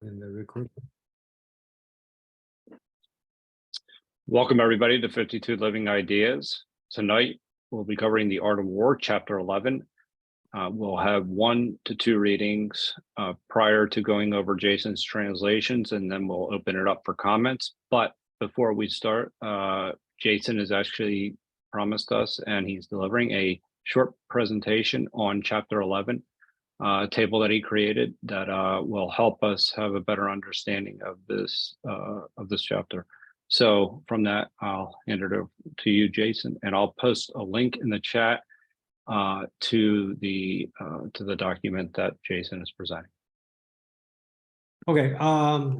in the record. Welcome everybody to 52 Living Ideas. Tonight we'll be covering the Art of War, Chapter 11. We'll have 1 to 2 readings prior to going over Jason's translations, and then we'll open it up for comments. But before we start, Jason has actually promised us, and he's delivering a short presentation on Chapter 11, a table that he created that will help us have a better understanding of this chapter. So from that, I'll hand it over to you, Jason, and I'll post a link in the chat to the document that Jason is presenting. Okay,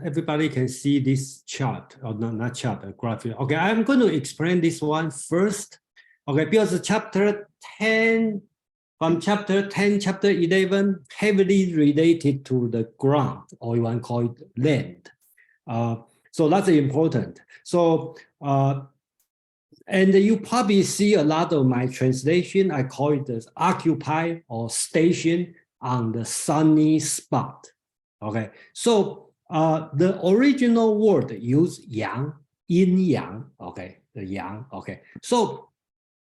everybody can see this chart, or not chart, a graphic. Okay, I'm going to explain this one first. Okay, because chapter 10, from chapter 10, chapter 11, heavily related to the ground, or you want to call it land. So that's important. So, and you probably see a lot of my translation. I call it as occupy or station on the sunny spot. Okay, so the original word use yang, yin yang. Okay, the yang. Okay, so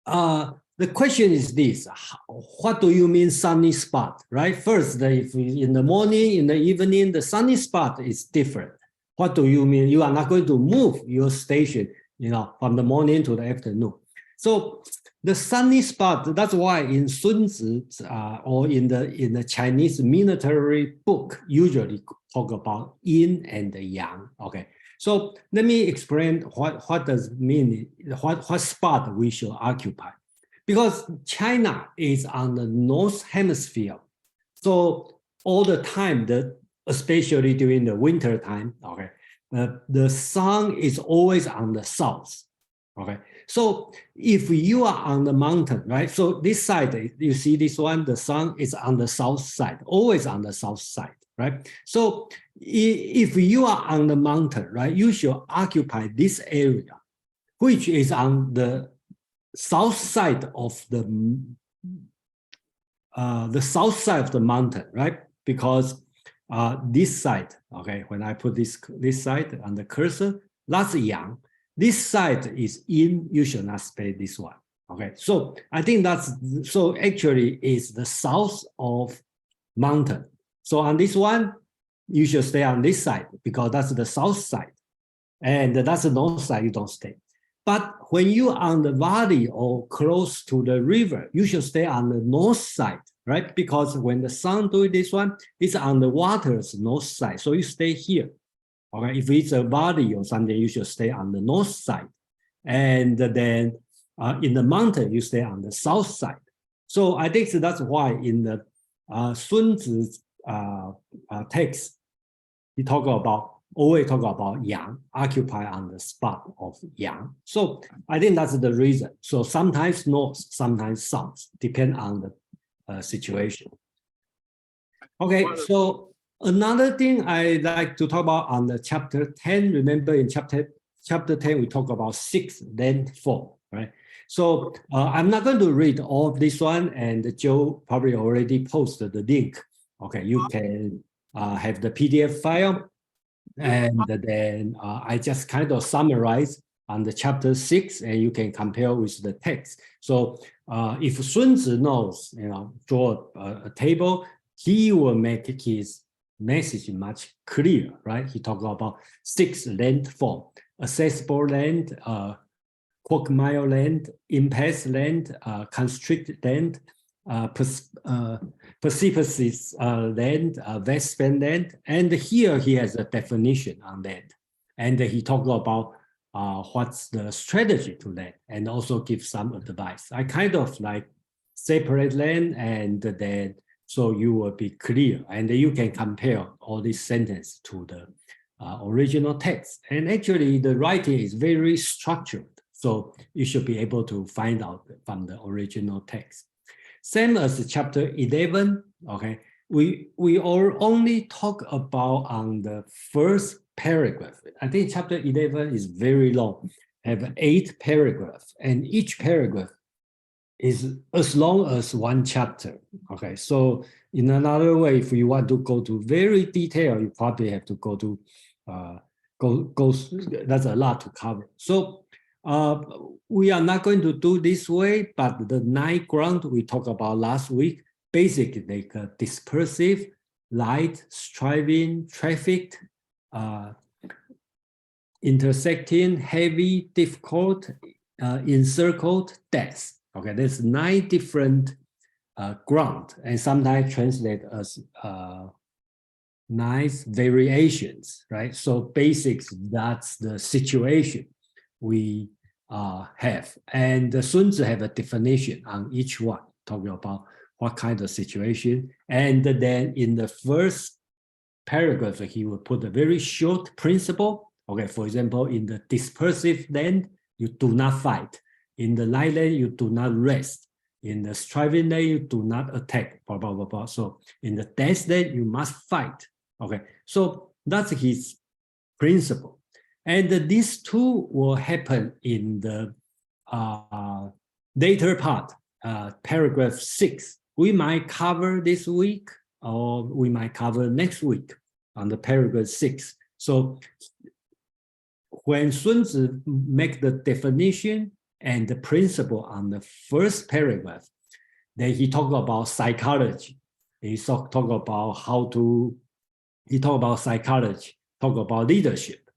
the question is this: what do you mean sunny spot? Right. First, if in the morning, in the evening, the sunny spot is different. What do you mean? You are not going to move your station, from the morning to the afternoon. So the sunny spot, that's why in Sun Tzu or in the Chinese military book, usually talk about yin and the yang. Okay. So let me explain what does it mean, what spot we should occupy. Because China is on the north hemisphere. So all the time, especially during the winter time, okay, the sun is always on the south, okay? So if you are on the mountain, right? So this side, you see this one, the sun is on the south side, always on the south side, right? So if you are on the mountain, right, you should occupy this area, which is on the south side of the south side of the mountain, right? Because this side, okay, when I put this side on the cursor, that's yang. This side is yin, you should not stay this one. Okay, so I think so actually is the south of mountain. So on this one, you should stay on this side because that's the south side. And that's the north side, you don't stay. But when you are on the valley or close to the river, you should stay on the north side, right? Because when the sun doing this one, it's on the water's north side. So you stay here. Okay, if it's a valley or something, you should stay on the north side. And then in the mountain, you stay on the south side. So I think that's why in the Sun Tzu's text, he always talk about yang, occupy on the spot of yang. So I think that's the reason. So sometimes north, sometimes south, depend on the situation. Okay, so another thing I like to talk about on the chapter 10, remember in chapter 10, we talk about 6 landfall, right? So I'm not going to read all of this one, and Joe probably already posted the link. Okay, you can have the PDF file. And then I just kind of summarize on the chapter 6, and you can compare with the text. So if Sun Tzu knows, draw a table, he will make his message much clearer, right? He talks about 6 land form: accessible land, quagmire land, impasse land, constricted land, precipices land, western land, and here he has a definition on that, and he talked about what's the strategy to that, and also give some advice. I kind of like separate land, and then so you will be clear, and you can compare all these sentences to the original text. And actually, the writing is very structured, so you should be able to find out from the original text. Same as chapter 11, okay, we all only talk about on the first paragraph. I think chapter 11 is very long, have 8 paragraphs, and each paragraph is as long as one chapter. Okay, so in another way, if you want to go to very detail, you probably have to go to that's a lot to cover. So we are not going to do this way, but the 9 ground we talked about last week, basically like dispersive, light, striving, trafficked, intersecting, heavy, difficult, encircled, dense. Okay, there's 9 different ground, and sometimes translate as 9 variations, right? So basics, that's the situation we have. And Sun Tzu have a definition on each one, talking about what kind of situation. And then in the first paragraph, he will put a very short principle. Okay, for example, in the dispersive land, you do not fight. In the light land, you do not rest. In the striving land, you do not attack, blah, blah, blah, blah. So in the dense land, you must fight. Okay, so that's his principle. And these two will happen in the later part, paragraph 6. We might cover this week, or we might cover next week on the paragraph 6. So when Sun Tzu make the definition and the principle on the first paragraph, then he talk about psychology. He talk about how to, he talk about psychology, talk about leadership.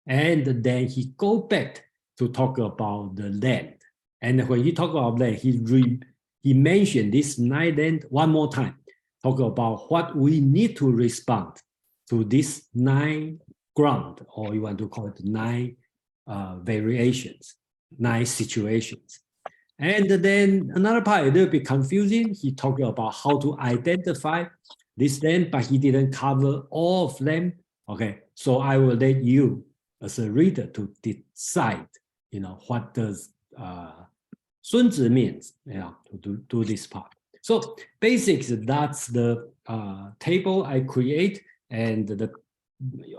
And then he go back to talk about the land. And when he talk about land, he mentioned this 9 land one more time, talk about what we need to respond to this 9 ground, or you want to call it 9 variations, 9 situations. And then another part, a little bit confusing. He talked about how to identify this land, but he didn't cover all of them. Okay, so I will let you as a reader to decide, what does Sun Tzu means, to do this part. So basics, that's the table I create, and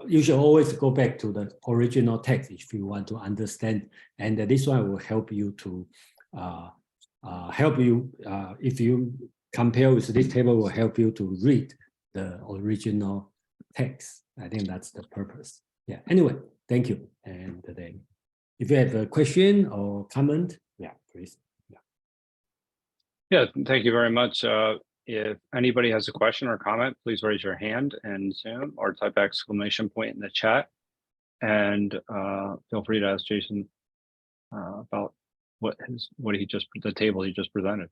you should always go back to the original text if you want to understand. And this one will help you to if you compare with this table, will help you to read the original text. I think that's the purpose. Yeah. Anyway, thank you. And then, if you have a question or comment, yeah, please. Yeah, thank you very much. If anybody has a question or comment, please raise your hand in Zoom or type exclamation point in the chat. And feel free to ask Jason about the table he just presented.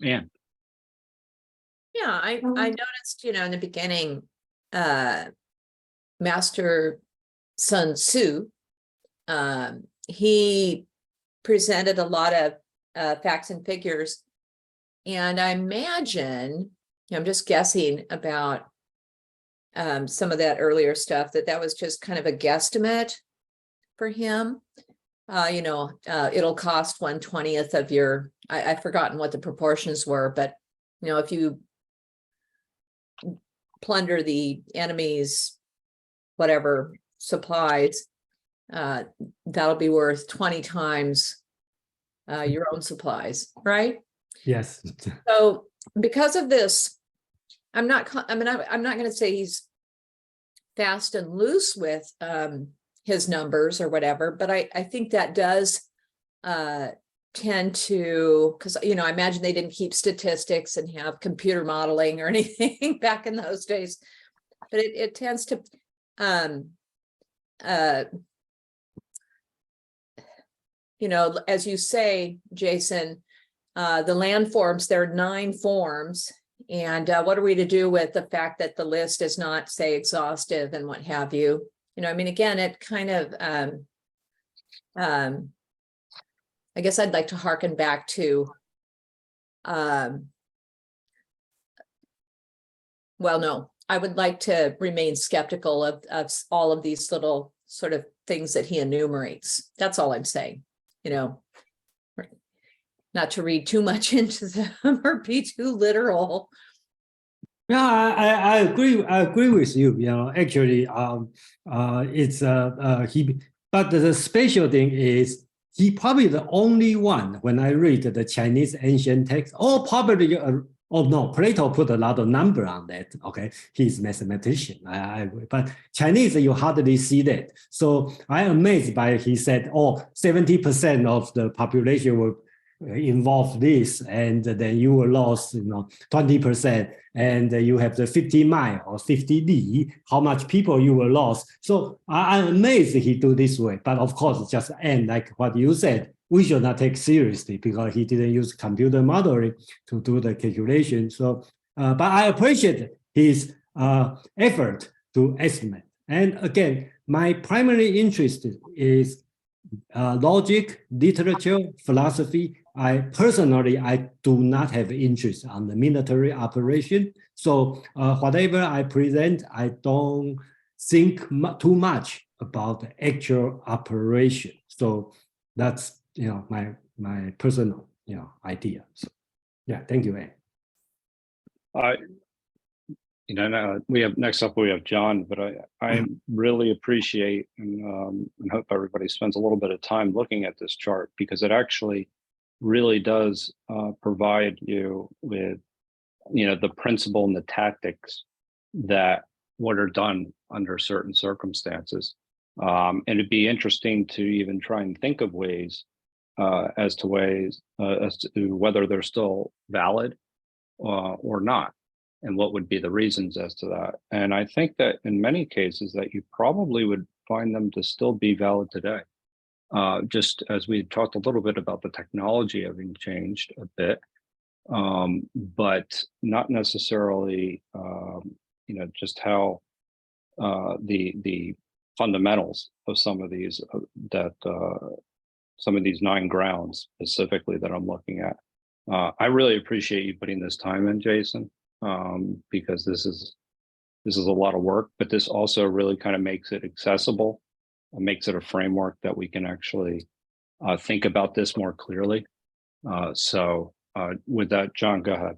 Anne. Yeah, I noticed, in the beginning, Master Sun Tzu, he presented a lot of facts and figures. And I imagine, I'm just guessing about some of that earlier stuff, that was just kind of a guesstimate for him. It'll cost 1/20th of your, I've forgotten what the proportions were, but if you plunder the enemy's whatever supplies, that'll be worth 20 times your own supplies, right? Yes. So because of this, I'm not going to say he's fast and loose with his numbers or whatever, but I think that does tend to, because I imagine they didn't keep statistics and have computer modeling or anything back in those days, but it tends to as you say, Jason, the land forms, there are 9 forms, and what are we to do with the fact that the list is not, say, exhaustive and what have you? Again, it kind of I guess I'd like to hearken back to, well, no, I would like to remain skeptical of all of these little sort of things that he enumerates. That's all I'm saying, not to read too much into them or be too literal. Yeah, I agree. I agree with you. You know, actually, it's he. But the special thing is he probably the only one when I read the Chinese ancient text. Or probably, oh no, Plato put a lot of number on that. Okay, he's a mathematician. I agree. But Chinese, you hardly see that. So I'm amazed by he said, oh, 70% of the population will involve this, and then you will lose, 20%, and you have the 50 mile or 50 li, how much people you will lose. So I'm amazed he do this way, but of course just end like what you said, we should not take seriously because he didn't use computer modeling to do the calculation. So, but I appreciate his effort to estimate. And again, my primary interest is logic, literature, philosophy. I do not have interest on the military operation. So whatever I present, I don't think too much about the actual operation. So that's my personal idea. So, yeah, thank you, Anne. We have next up, we have John, but I really appreciate and hope everybody spends a little bit of time looking at this chart, because it actually really does provide you with, the principle and the tactics that what are done under certain circumstances. And it'd be interesting to even try and think of ways as to whether they're still valid or not, and what would be the reasons as to that. And I think that in many cases that you probably would find them to still be valid today. Just as we talked a little bit about the technology having changed a bit, but not necessarily, just how the fundamentals of some of these some of these 9 grounds specifically that I'm looking at. I really appreciate you putting this time in, Jason, because this is a lot of work, but this also really kind of makes it accessible, makes it a framework that we can actually think about this more clearly. So with that, John, go ahead.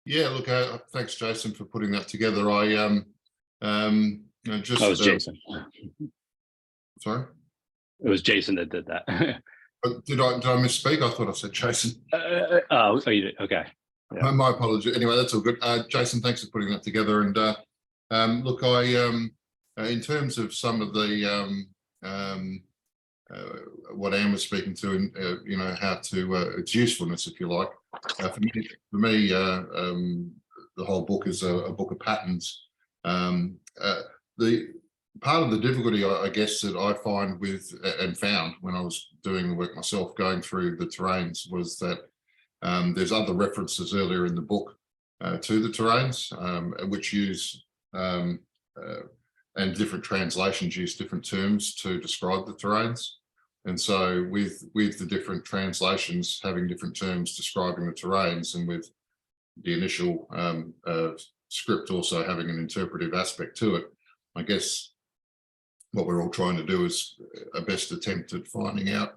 Yeah, look, thanks, Jason, for putting that together. I just. That was Jason. Sorry? It was Jason that did that. Did I misspeak? I thought I said Jason. Oh, you did. Okay. Yeah. My apology. Anyway, that's all good. Jason, thanks for putting that together. And look, in terms of some of the what Anne was speaking to, and how to its usefulness, if you like. For me, the whole book is a book of patterns. The part of the difficulty, I guess, that I find with and found when I was doing the work myself, going through the terrains, was that there's other references earlier in the book to the terrains, which use and different translations use different terms to describe the terrains. And so with the different translations having different terms describing the terrains, and with the initial script also having an interpretive aspect to it, I guess what we're all trying to do is a best attempt at finding out,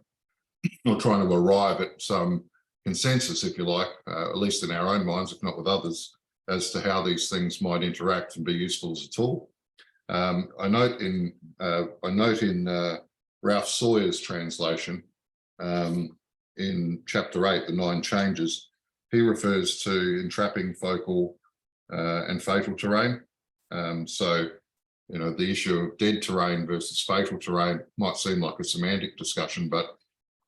or trying to arrive at some consensus, if you like, at least in our own minds, if not with others, as to how these things might interact and be useful as a tool. I note in Ralph Sawyer's translation in chapter 8, the 9 changes, he refers to entrapping, focal, and fatal terrain. So, the issue of dead terrain versus fatal terrain might seem like a semantic discussion, but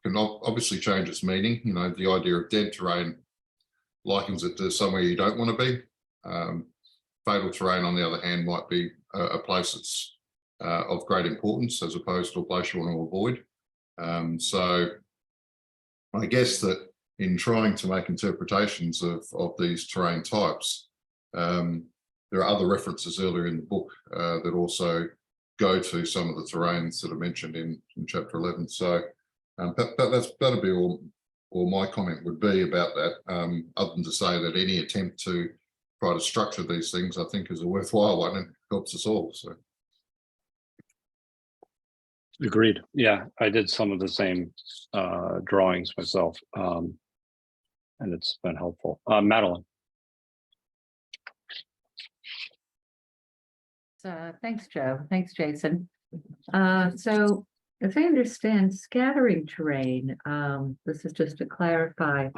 can obviously change its meaning. The idea of dead terrain likens it to somewhere you don't want to be. Fatal terrain, on the other hand, might be a place that's of great importance, as opposed to a place you want to avoid. So I guess that in trying to make interpretations of these terrain types, there are other references earlier in the book that also go to some of the terrains that are mentioned in chapter 11. So that'll be all my comment would be about that, other than to say that any attempt to try to structure these things, I think, is a worthwhile one and helps us all. So. Agreed. Yeah, I did some of the same drawings myself, and it's been helpful. Madeline. Thanks, Joe. Thanks, Jason. So as I understand scattering terrain, this is just to clarify,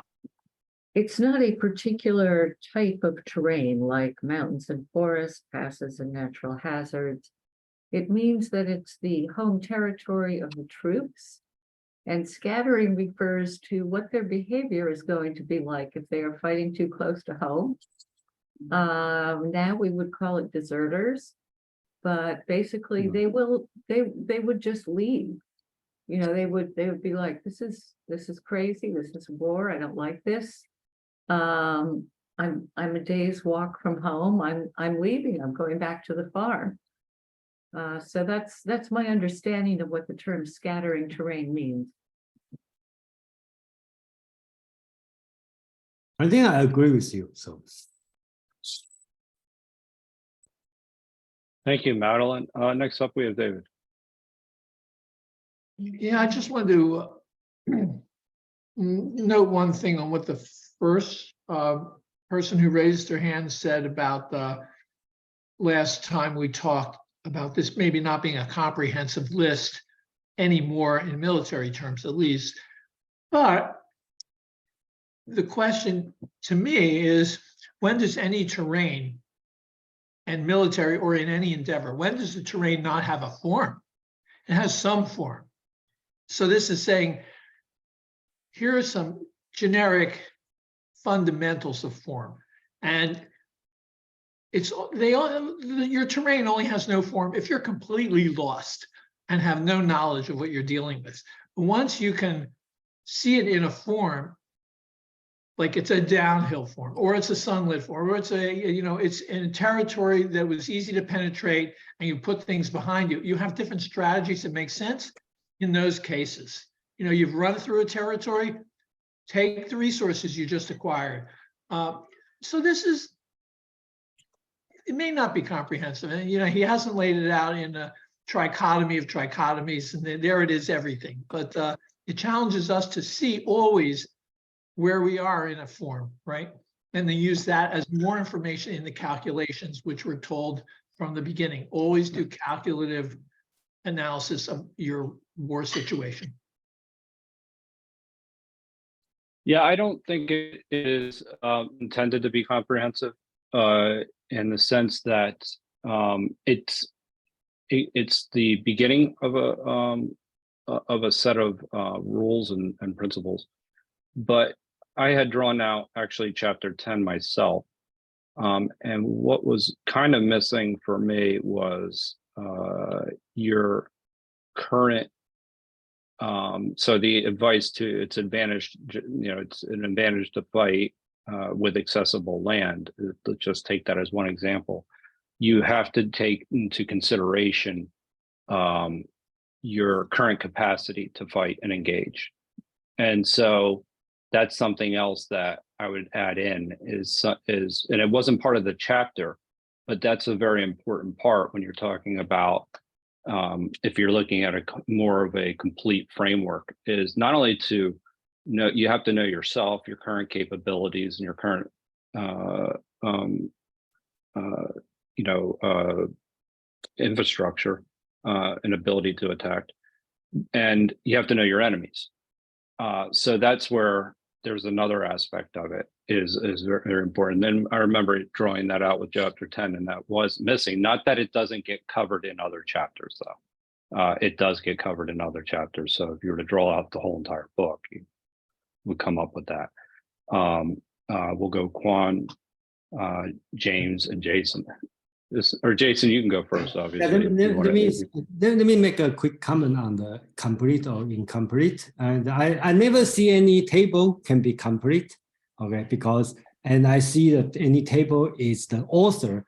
it's not a particular type of terrain like mountains and forests, passes and natural hazards. It means that it's the home territory of the troops, and scattering refers to what their behavior is going to be like if they are fighting too close to home. Now we would call it deserters, but basically they would just leave. You know, they would be like, this is crazy, this is war, I don't like this. I'm a day's walk from home, I'm leaving, I'm going back to the farm. So that's my understanding of what the term scattering terrain means. I think I agree with you. So Thank you, Madeline. Next up, we have David. Yeah, I just wanted to note one thing on what the first person who raised their hand said about the last time we talked about this maybe not being a comprehensive list anymore in military terms, at least. But the question to me is, when does any terrain and military or in any endeavor, when does the terrain not have a form? It has some form. So this is saying, here are some generic fundamentals of form. And your terrain only has no form if you're completely lost and have no knowledge of what you're dealing with. But once you can see it in a form, like it's a downhill form, or it's a sunlit form, or it's it's in a territory that was easy to penetrate, and you put things behind you. You have different strategies that make sense in those cases. You know, you've run through a territory, take the resources you just acquired. So this is, it may not be comprehensive, and he hasn't laid it out in a trichotomy of trichotomies, and there it is, everything. But it challenges us to see always where we are in a form, right? And then use that as more information in the calculations, which we're told from the beginning. Always do calculative analysis of your war situation. Yeah, I don't think it is intended to be comprehensive in the sense that it's the beginning of a set of rules and principles. But I had drawn out actually chapter 10 myself, and what was kind of missing for me was your current. So the advice to it's an advantage to fight with accessible land. Let's just take that as one example. You have to take into consideration your current capacity to fight and engage, and so that's something else that I would add in is, and it wasn't part of the chapter, but that's a very important part when you're talking about if you're looking at more of a complete framework, is not only to know, you have to know yourself, your current capabilities, and your current infrastructure and ability to attack, and you have to know your enemies. So that's where there's another aspect of it is very, very important. Then I remember drawing that out with chapter 10, and that was missing. Not that it doesn't get covered in other chapters, though. It does get covered in other chapters. So if you were to draw out the whole entire book, you would come up with that. We'll go Quan, James, and Jason. Or Jason, you can go first, obviously. Let me make a quick comment on the complete or incomplete. And I never see any table can be complete, okay? And I see that any table is the author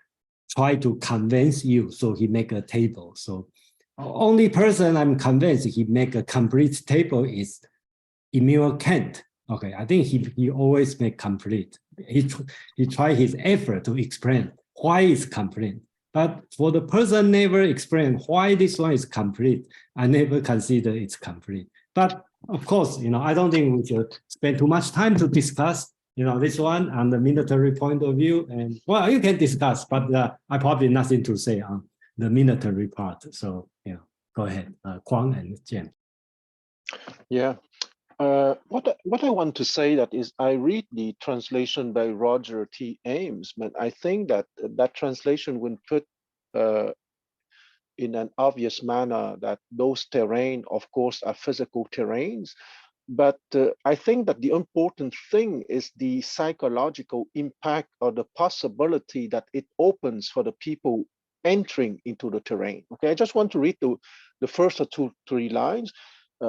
try to convince you, so he make a table. So only person I'm convinced he make a complete table is Immanuel Kant. Okay, I think he always make complete. He try his effort to explain why it's complete. But for the person never explain why this one is complete, I never consider it's complete. But of course, I don't think we should spend too much time to discuss, this one on the military point of view. And well, you can discuss, but I probably nothing to say on the military part. So yeah, go ahead, Kwang and Jen. Yeah. What I want to say that is I read the translation by Roger T. Ames, but I think that that translation would put in an obvious manner that those terrain, of course, are physical terrains. But I think that the important thing is the psychological impact or the possibility that it opens for the people entering into the terrain. Okay, I just want to read the first 2-3 lines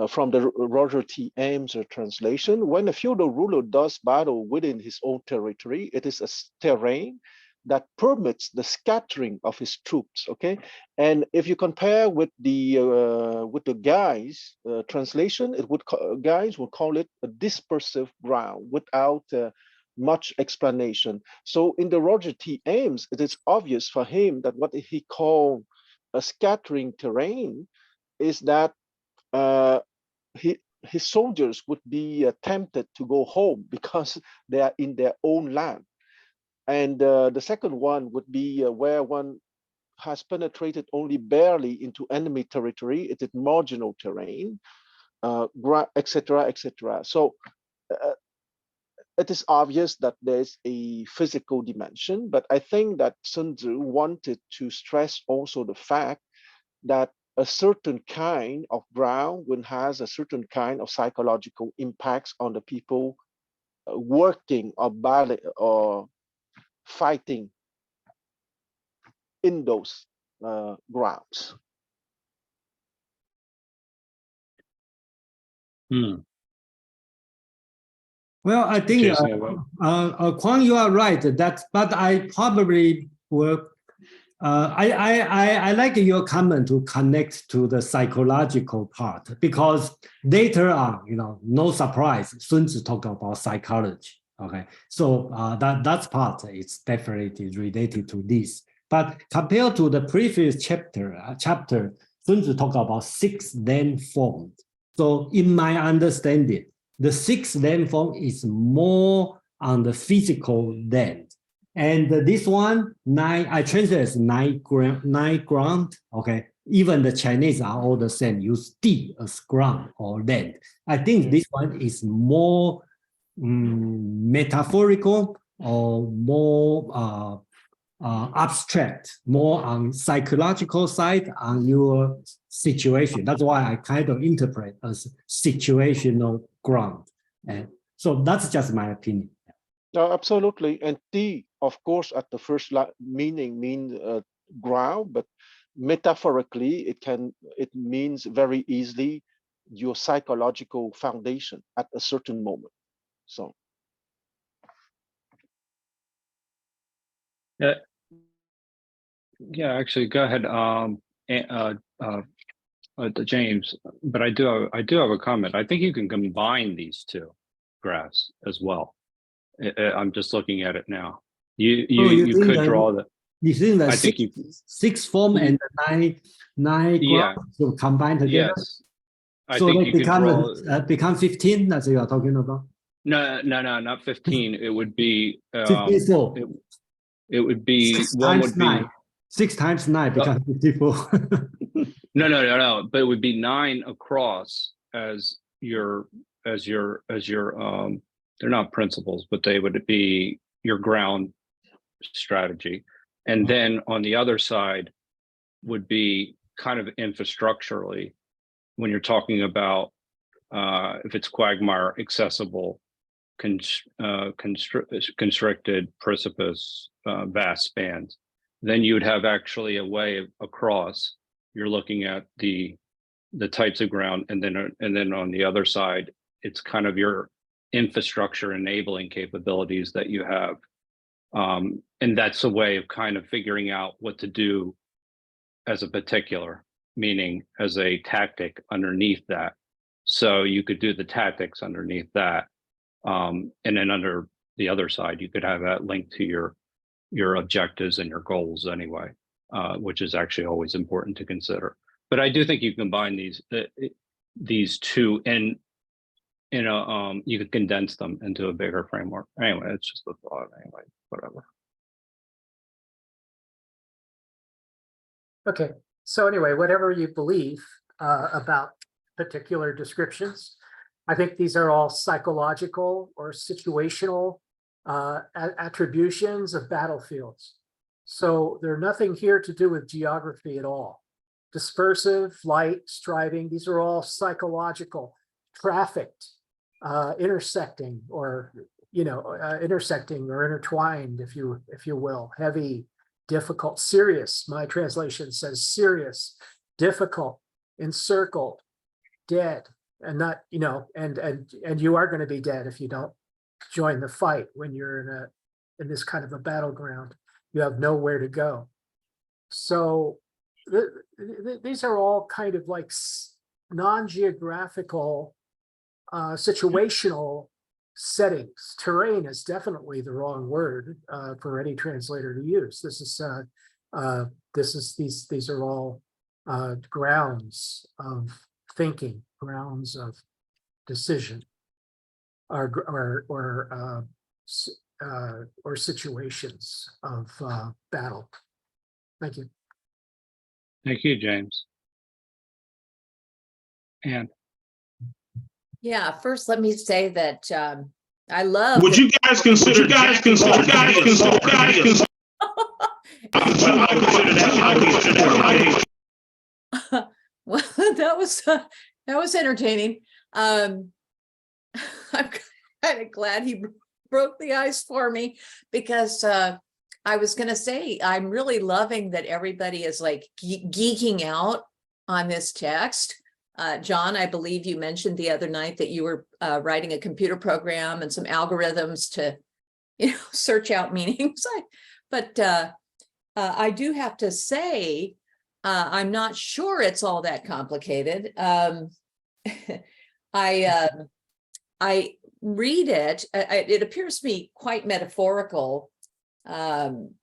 from the Roger T. Ames translation. When a feudal ruler does battle within his own territory, it is a terrain that permits the scattering of his troops. Okay, and if you compare with the Guy's translation, Guy's will call it a dispersive ground without much explanation. So in the Roger T. Ames, it is obvious for him that what he called a scattering terrain is that his soldiers would be tempted to go home because they are in their own land. And the second one would be where one has penetrated only barely into enemy territory. It is marginal terrain, etc., etc. So it is obvious that there's a physical dimension, but I think that Sun Tzu wanted to stress also the fact that a certain kind of ground will has a certain kind of psychological impacts on the people working or or fighting in those grounds. Well, I think Jason, Kwang, you are right. But I probably will. I like your comment to connect to the psychological part, because later on, no surprise, Sun Tzu talked about psychology. Okay, so that part is definitely related to this. But compared to the previous chapter, Sun Tzu talked about 6 landforms. So in my understanding, the 6th landform is more on the physical land. And this one, 9, I translate as 9 ground. Okay, even the Chinese are all the same, use di as ground or land. I think this one is more metaphorical or more abstract, more on psychological side on your situation. That's why I kind of interpret as situational ground. And so that's just my opinion. Absolutely. And T, of course, at the first meaning means ground, but metaphorically, it means very easily your psychological foundation at a certain moment. So. Yeah, actually, go ahead, James. But I do have a comment. I think you can combine these two graphs as well. I'm just looking at it now. You could draw the. You think the I think you 6th form and the 9 graphs will combine together? Yes. I so think they you could become 15. That's what you are talking about. No, not 15. It would be 54. It would be 6 one times would be 9. 6 times 9 becomes 54. No. But it would be 9 across as your they're not principles, but they would be your ground strategy. And then on the other side would be kind of infrastructurally, when you're talking about if it's quagmire accessible, constricted, precipice, vast spans, then you would have actually a way across. You're looking at the types of ground, and then on the other side, it's kind of your infrastructure enabling capabilities that you have, and that's a way of kind of figuring out what to do as a particular, meaning as a tactic underneath that. So you could do the tactics underneath that, and then under the other side, you could have that linked to your objectives and your goals anyway, which is actually always important to consider. But I do think you combine these two, and you could condense them into a bigger framework. Anyway, it's just a thought. Anyway, whatever. Okay, so anyway, whatever you believe about particular descriptions, I think these are all psychological or situational attributions of battlefields. So they're nothing here to do with geography at all. Dispersive, light, striving, these are all psychological. Trafficked, intersecting, or intersecting or intertwined, if you will. Heavy, difficult, serious. My translation says serious, difficult, encircled, dead, and not, and you are going to be dead if you don't join the fight when you're in this kind of a battleground. You have nowhere to go. So these are all kind of like non-geographical, situational settings. Terrain is definitely the wrong word for any translator to use. These are all grounds of thinking, grounds of decision, or situations of battle. Thank you. Thank you, James. And Yeah, first let me say that I love. Would you guys consider Well, that was entertaining. I'm kind of glad he broke the ice for me, because I was going to say, I'm really loving that everybody is like geeking out on this text. John, I believe you mentioned the other night that you were writing a computer program and some algorithms to, search out meanings. But I do have to say, I'm not sure it's all that complicated. I read it. It appears to me quite metaphorical. And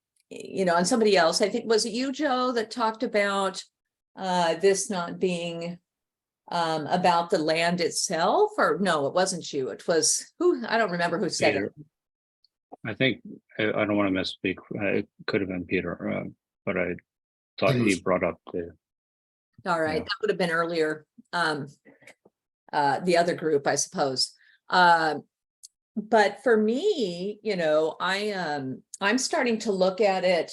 somebody else, I think, was it you, Joe, that talked about this not being about the land itself? Or no, it wasn't you. It was who? I don't remember who said Peter. it. I think, I don't want to misspeak. It could have been Peter, but I thought he brought up the. All right, Yeah. that would have been earlier. The other group, I suppose. But for me, I'm starting to look at it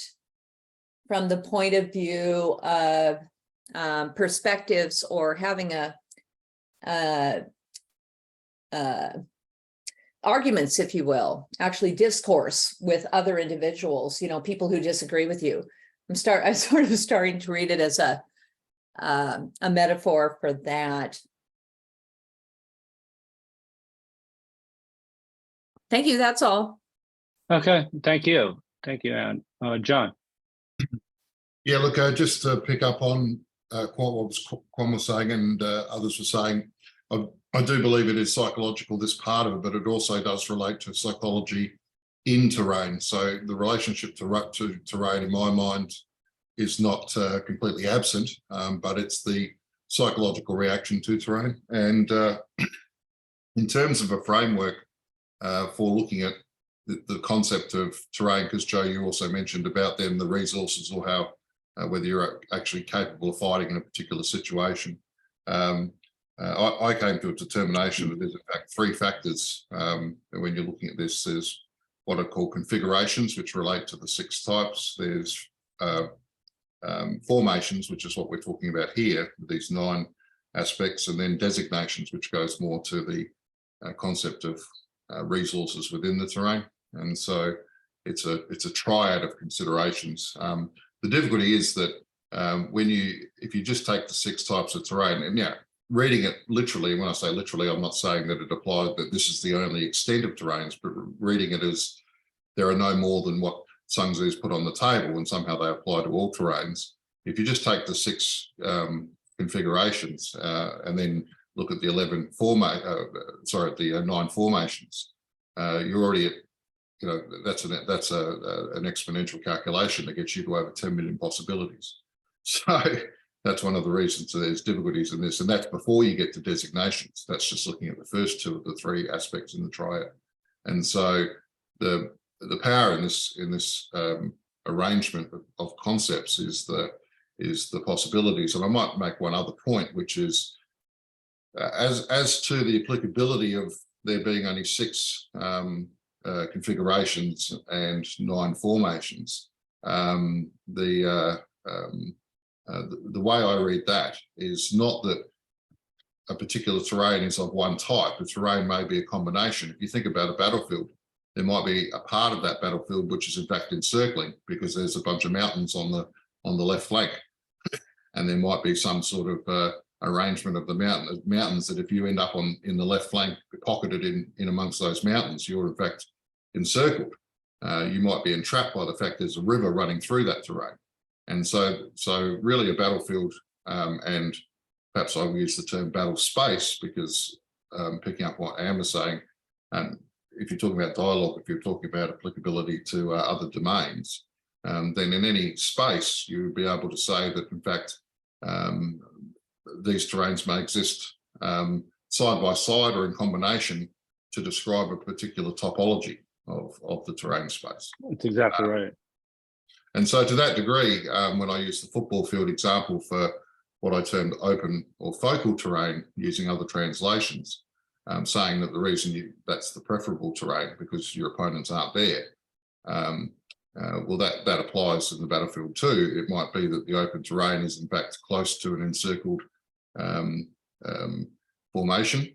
from the point of view of perspectives, or having arguments, if you will, actually discourse with other individuals, people who disagree with you. I'm sort of starting to read it as a metaphor for that. Thank you. That's all. Okay, thank you, Anne. John. Yeah, look, just to pick up on what Quan was saying and others were saying, I do believe it is psychological, this part of it, but it also does relate to psychology in terrain. So the relationship to terrain, in my mind, is not completely absent, but it's the psychological reaction to terrain. And in terms of a framework for looking at the concept of terrain, because Joe, you also mentioned about then the resources, or how whether you're actually capable of fighting in a particular situation. I came to a determination that there's in fact three factors when you're looking at this. There's what are called configurations, which relate to the 6 types. There's formations, which is what we're talking about here, these 9 aspects, and then designations, which goes more to the concept of resources within the terrain. And so it's a triad of considerations. The difficulty is that if you just take the 6 types of terrain, and reading it literally, and when I say literally, I'm not saying that it applies, that this is the only extent of terrains, but reading it as there are no more than what Sun Tzu's put on the table, and somehow they apply to all terrains. If you just take the 6 configurations and then look at the 9 formations, you're already at, that's an exponential calculation that gets you to over 10 million possibilities. So that's one of the reasons there's difficulties in this, and that's before you get to designations. That's just looking at the first 2 of the 3 aspects in the triad. And so the power in this arrangement of concepts is is the possibilities. And I might make one other point, which is as to the applicability of there being only 6 configurations and 9 formations. The way I read that is not that a particular terrain is of one type. The terrain may be a combination. If you think about a battlefield, there might be a part of that battlefield which is in fact encircling because there's a bunch of mountains on the left flank, and there might be some sort of arrangement of the mountains that if you end up in the left flank pocketed in amongst those mountains, you're in fact encircled. You might be entrapped by the fact there's a river running through that terrain. And so really a battlefield, and perhaps I will use the term battle space because picking up what Anne was saying, if you're talking about dialogue, if you're talking about applicability to other domains, then in any space you would be able to say that in fact these terrains may exist side by side or in combination to describe a particular topology of the terrain space. That's exactly right. And so to that degree, when I use the football field example for what I termed open or focal terrain using other translations, saying that the reason that's the preferable terrain because your opponents aren't there, well, that applies in the battlefield too. It might be that the open terrain is in fact close to an encircled formation.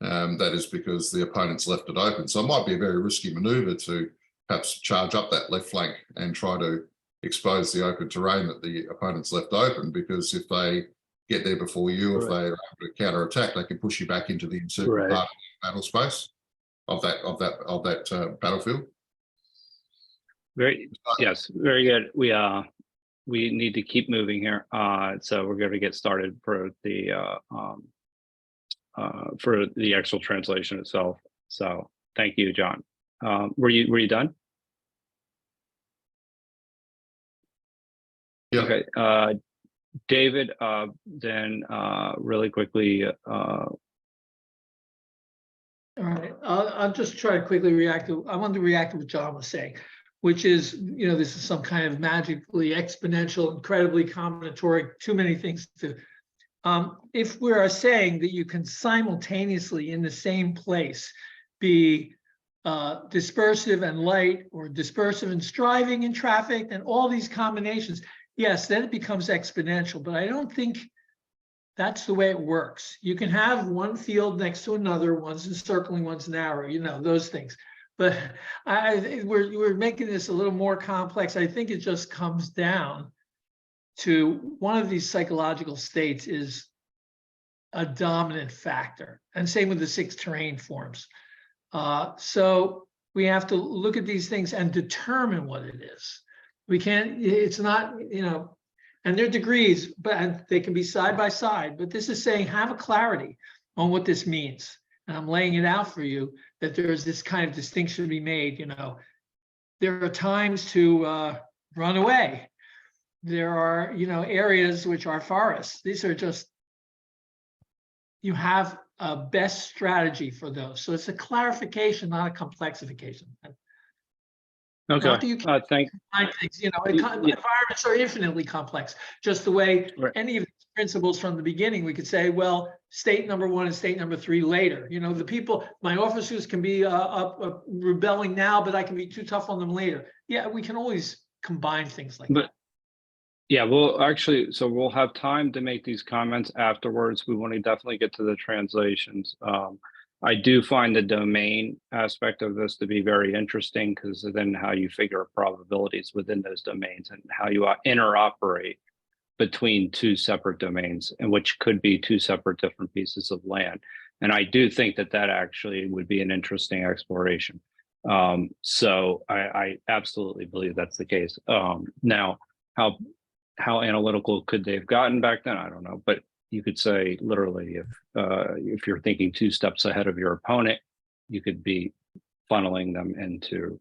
That is because the opponent's left it open. So it might be a very risky maneuver to perhaps charge up that left flank and try to expose the open terrain that the opponent's left open, because if they get there before you, if they're able to counter attack, they can push you back into the encircled part of the battle space of that battlefield. Yes, very good. We need to keep moving here. So we're going to get started for the actual translation itself. So thank you, John. Were you done? Yeah. Okay. David, then really quickly. All right, I'll just try to quickly react to. I wanted to react to what John was saying, which is, this is some kind of magically exponential, incredibly combinatoric, too many things to. If we are saying that you can simultaneously in the same place be dispersive and light, or dispersive and striving and trafficked, and all these combinations, yes, then it becomes exponential. But I don't think that's the way it works. You can have one field next to another, one's encircling, one's narrow, those things. But we're making this a little more complex. I think it just comes down to one of these psychological states is a dominant factor, and same with the 6 terrain forms. So we have to look at these things and determine what it is. We can't, it's not, and they're degrees, but they can be side by side. But this is saying have a clarity on what this means. And I'm laying it out for you that there's this kind of distinction to be made. There are times to run away. There are, areas which are forests. These are just, you have a best strategy for those. So it's a clarification, not a complexification. Okay. Not that you can't Thank. find things, environments are infinitely complex. Just the way any of these principles from the beginning, we could say, well, state number 1 and state number 3 later. The people, my officers can be rebelling now, but I can be too tough on them later. Yeah, we can always combine things like that. Yeah, we'll have time to make these comments afterwards. We want to definitely get to the translations. I do find the domain aspect of this to be very interesting, because then how you figure probabilities within those domains and how you interoperate between 2 separate domains, and which could be 2 separate different pieces of land. And I do think that actually would be an interesting exploration. So I absolutely believe that's the case. Now, how analytical could they have gotten back then? I don't know, but you could say literally if you're thinking 2 steps ahead of your opponent, you could be funneling them into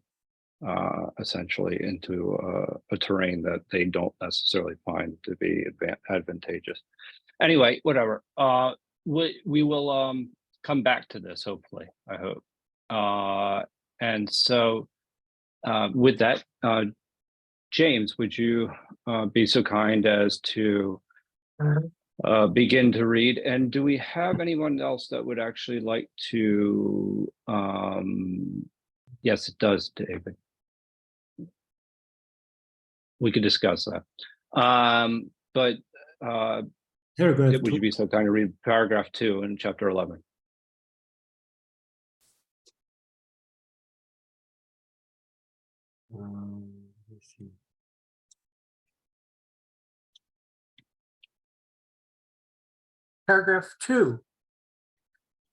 essentially into a terrain that they don't necessarily find to be advantageous. Anyway, whatever. We will come back to this, hopefully, I hope. And so with that, James, would you be so kind as to begin to read? And do we have anyone else that would actually like to? Yes, it does, David. We could discuss that. But Paragraph would you be so kind to read paragraph 2 in chapter 11? Let's see. Paragraph 2.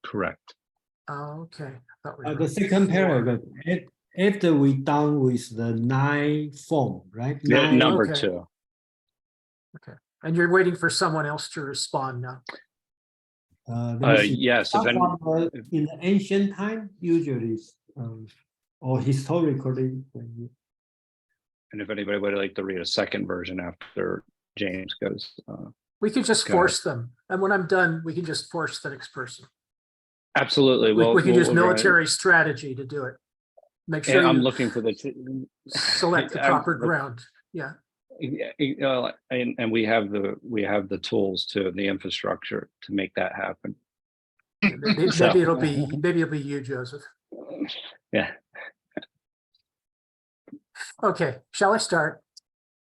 Correct. Oh, okay. I thought we The were second four. paragraph, after we done with the 9 form, right? Yeah, Nine, number okay. 2. And you're waiting for someone else to respond now. let me see. Yes, if any, In the ancient time, usually, or historically, and if anybody would like to read a second version after James goes. We could just Go ahead. force them. And when I'm done, we can just force the next person. Absolutely. We can use we'll go ahead. military strategy to do it. Make And sure I'm you looking for the select the proper ground. Yeah. And we have the tools to the infrastructure to make that happen. Maybe So- it'll be you, Joseph. Yeah. Okay, shall I start?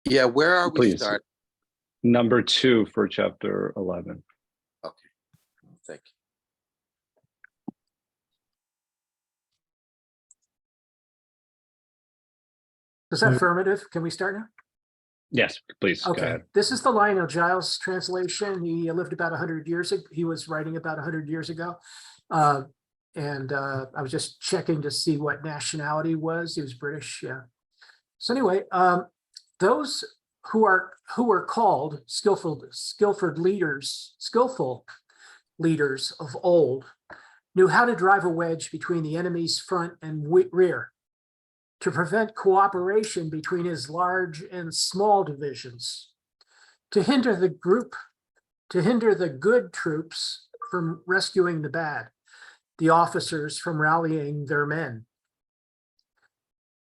Yeah, where are we Please. start? Number 2 for chapter 11. Okay, thank you. Is that affirmative? Can we start now? Yes, please. Go Okay, ahead. this is the Lionel Giles translation. He lived about 100 years ago. He was writing about 100 years ago. I was just checking to see what nationality was. He was British, yeah. So anyway, those who are called skillful leaders of old knew how to drive a wedge between the enemy's front and rear, to prevent cooperation between his large and small divisions, to hinder the good troops from rescuing the bad, the officers from rallying their men.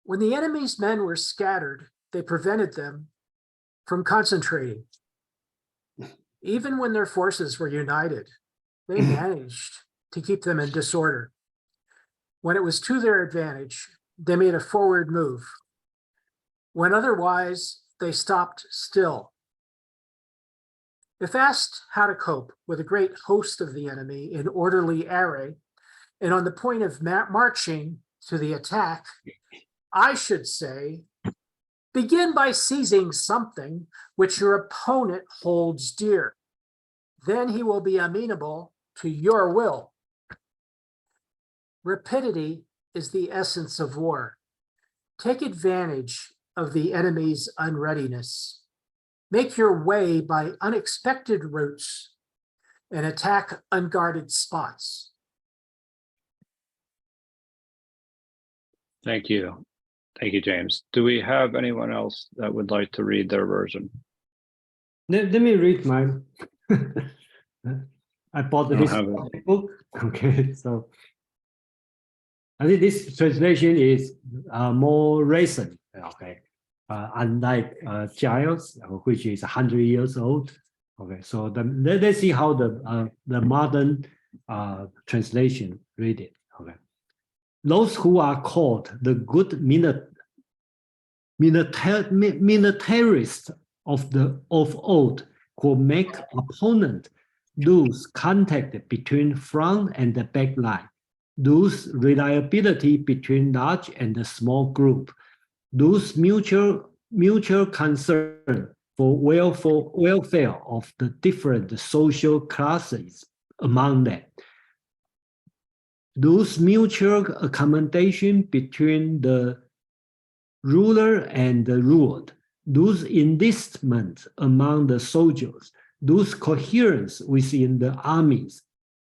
When the enemy's men were scattered, they prevented them from concentrating. Even when their forces were united, they managed to keep them in disorder. When it was to their advantage, they made a forward move. When otherwise, they stopped still. If asked how to cope with a great host of the enemy in orderly array, and on the point of marching to the attack, I should say, begin by seizing something which your opponent holds dear. Then he will be amenable to your will. Rapidity is the essence of war. Take advantage of the enemy's unreadiness. Make your way by unexpected routes and attack unguarded spots. Thank you. Thank you, James. Do we have anyone else that would like to read their version? Let me read mine. I bought I don't this have it. book. Okay, so I think this translation is more recent. Okay, unlike Giles, which is 100 years old. Okay, so let's see how the modern translation read it. Okay, those who are called the good militarists of old, who make opponent lose contact between front and the back line, lose reliability between large and the small group, lose mutual concern for welfare of the different social classes among them, lose mutual accommodation between the ruler and the ruled, lose enlistment among the soldiers, lose coherence within the armies.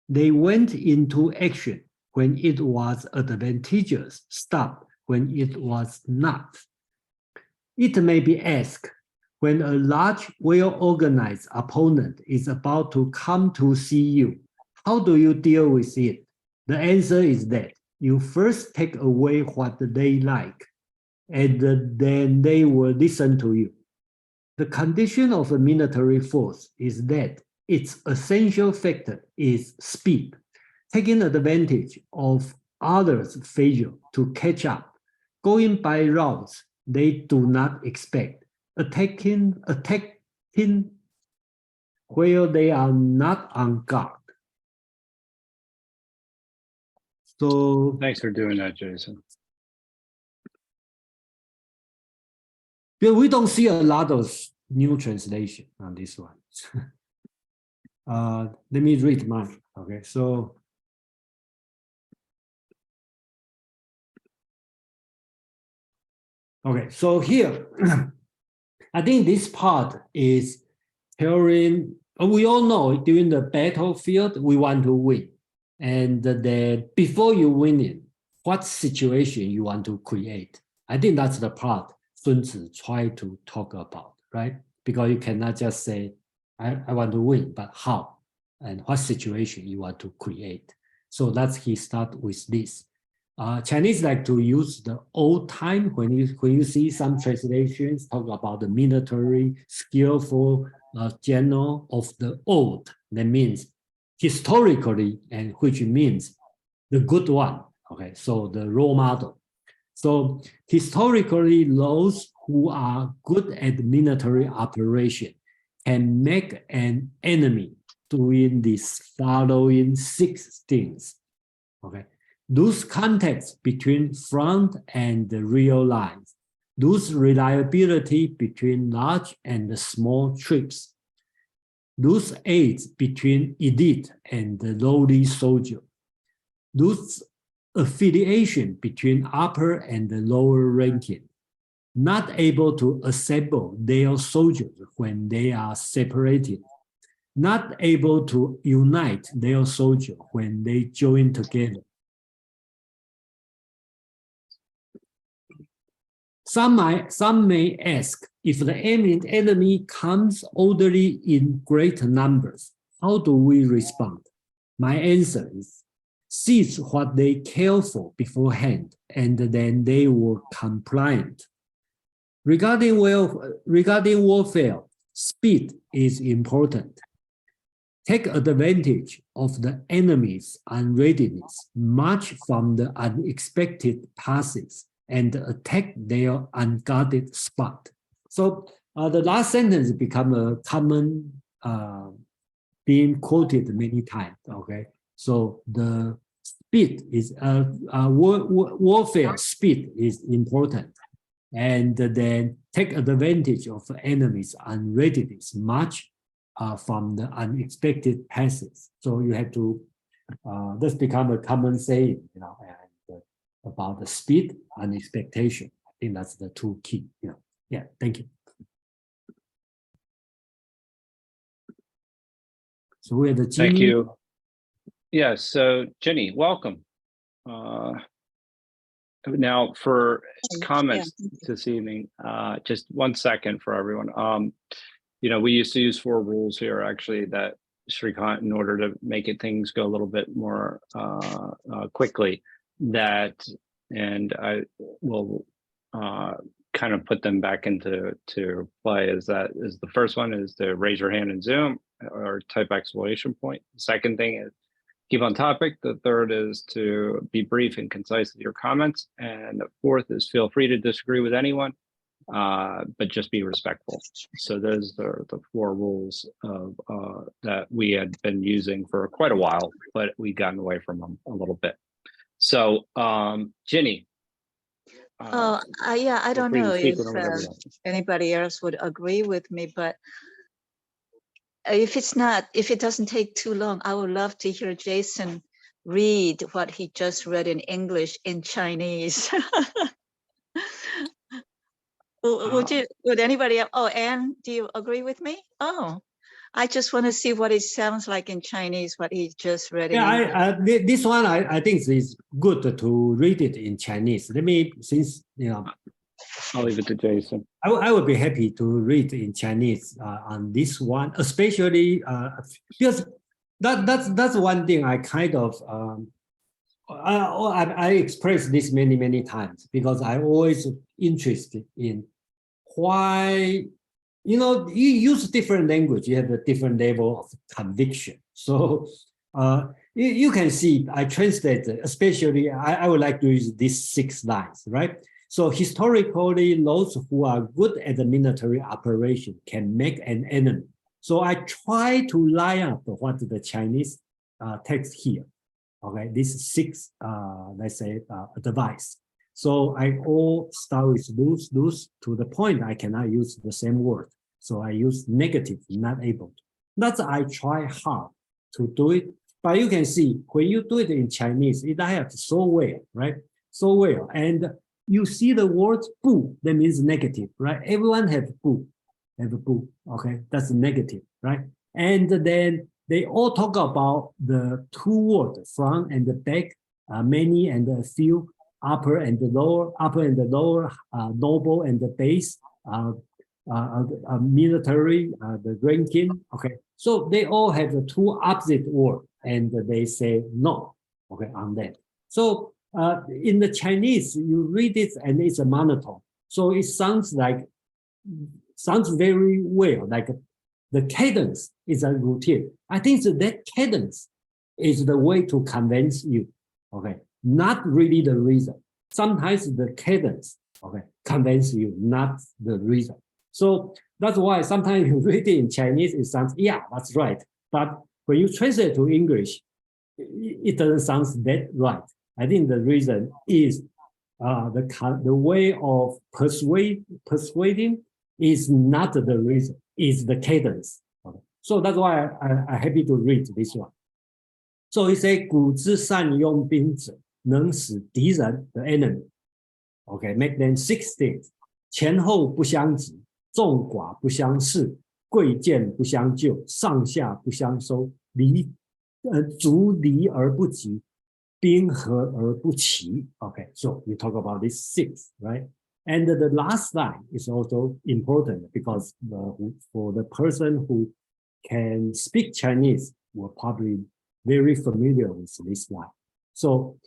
They went into action when it was advantageous, stopped when it was not. It may be asked, when a large, well-organized opponent is about to come to see you, how do you deal with it? The answer is that you first take away what they like. and then they will listen to you. The condition of a military force is that its essential factor is speed, taking advantage of others' failure to catch up, going by routes they do not expect, attacking where they are not on guard. So Thanks for doing that, Jason. we don't see a lot of new translation on this one. Let me read mine. Okay, so here, I think this part is telling, we all know during the battlefield, we want to win. And then before you win it, what situation you want to create? I think that's the part Sun Tzu tried to talk about, right? Because you cannot just say, I want to win, but how? And what situation you want to create? So that's he start with this. Chinese like to use the old time when you see some translations talk about the military skillful general of the old. That means historically, and which means the good one. Okay, so the role model. So historically, those who are good at military operation can make an enemy doing these following 6 things. Okay, those contacts between front and the rear lines, those reliability between large and small troops, those aids between elite and the lowly soldier, those affiliation between upper and the lower ranking, not able to assemble their soldiers when they are separated, not able to unite their soldiers when they join together. Some may ask, if the enemy comes orderly in great numbers, how do we respond? My answer is, seize what they care for beforehand, and then they were compliant. Regarding warfare, speed is important. Take advantage of the enemy's unreadiness, march from the unexpected passes, and attack their unguarded spot. So the last sentence become a common being quoted many times. Okay, so the speed is warfare speed is important, and then take advantage of the enemy's unreadiness, march from the unexpected passes. So you have to this become a common saying, you know, and about the speed and expectation. I think that's the 2 key. You know, yeah. Thank you. So we have the Jimmy. Thank you. Yeah, so Jenny, welcome. Now for comments this evening, just 1 second for everyone. You know, we used to use 4 rules here actually that Shrikant, in order to make things go a little bit more quickly, and I will kind of put them back into play. Is the first one is to raise your hand in Zoom or type exclamation point. The second thing is keep on topic. The third is to be brief and concise with your comments. And the fourth is feel free to disagree with anyone, but just be respectful. So those are the 4 rules of that we had been using for quite a while, but we've gotten away from them a little bit. So Ginny. Yeah, I don't know if anybody else would agree with me, but if it doesn't take too long, I would love to hear Jason read what he just read in English in Chinese. Would anybody else? Oh, Anne, do you agree with me? Oh, I just want to see what it sounds like in Chinese, what he just read. Yeah, this one I think is good to read it in Chinese. Let me, since you know, I'll leave it to Jason. I would be happy to read in Chinese on this one, especially because that's one thing I kind of I expressed this many times because I always interested in why, you know, you use different language, you have a different level of conviction. So you can see I translated, especially I would like to use these 6 lines, right? So historically, those who are good at the military operation can make an enemy. So I try to line up what the Chinese text here. Okay, this 6, let's say, advice. So I all start with lose to the point I cannot use the same word. So I use negative, not able to. That's I try hard to do it. But you can see when you do it in Chinese, it helps so well, right? So well. And you see the word bu, that means negative, right? Everyone have bu, okay? That's negative, right? And then they all talk about the 2 words, front and the back, many and a few, upper and the lower, noble and the base, military, the ranking, okay? So they all have the 2 opposite words, and they say no, okay, on that. So in the Chinese, you read it and it's a monotone. So it sounds very well, like the cadence is a routine. I think that cadence is the way to convince you, okay? Not really the reason. Sometimes the cadence, okay, convince you, not the reason. So that's why sometimes you read it in Chinese, it sounds, yeah, that's right. But when you translate to English, it doesn't sound that right. I think the reason is the way of persuading is not the reason, is the cadence. Okay. So that's why I'm happy to read this one. So he said, 古之善用兵者，能使敌人 the enemy. Okay, make them 6 things. 前后不相及，众寡不相斥，贵贱不相就，上下不相收，卒离而不及，兵合而不齐. Okay, so we talk about these 6, right? And the last line is also important because for the person who can speak Chinese, we're probably very familiar with this line. So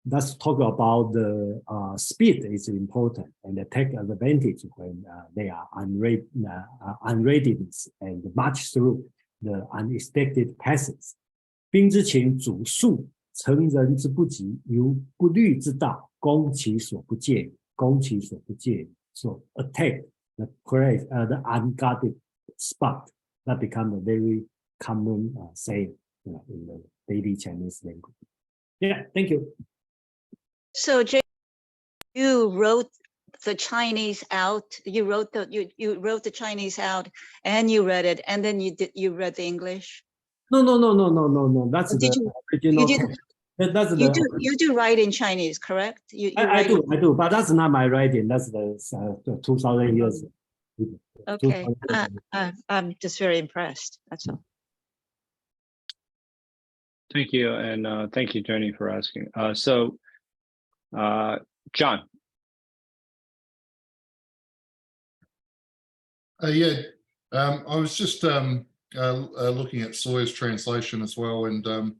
let's talk about the speed is important and take advantage when they are unreadiness and march through the unexpected passes. 兵之情主数，乘人之不及，由不虑之道，攻其所不介，攻其所不介。So attack the place, the unguarded spot. That become a very common saying in the daily Chinese language. Yeah, thank you. So Jay, you wrote the Chinese out. You wrote the Chinese out, and you read it, and then you read the English. No. That's the original. That's you do write in Chinese, correct? I do, but that's not my writing. That's the 2,000 years. Okay, I'm just very impressed. That's all. Thank you, and thank you, Jenny, for asking. So, John. Yeah, I was just looking at Sawyer's translation as well, and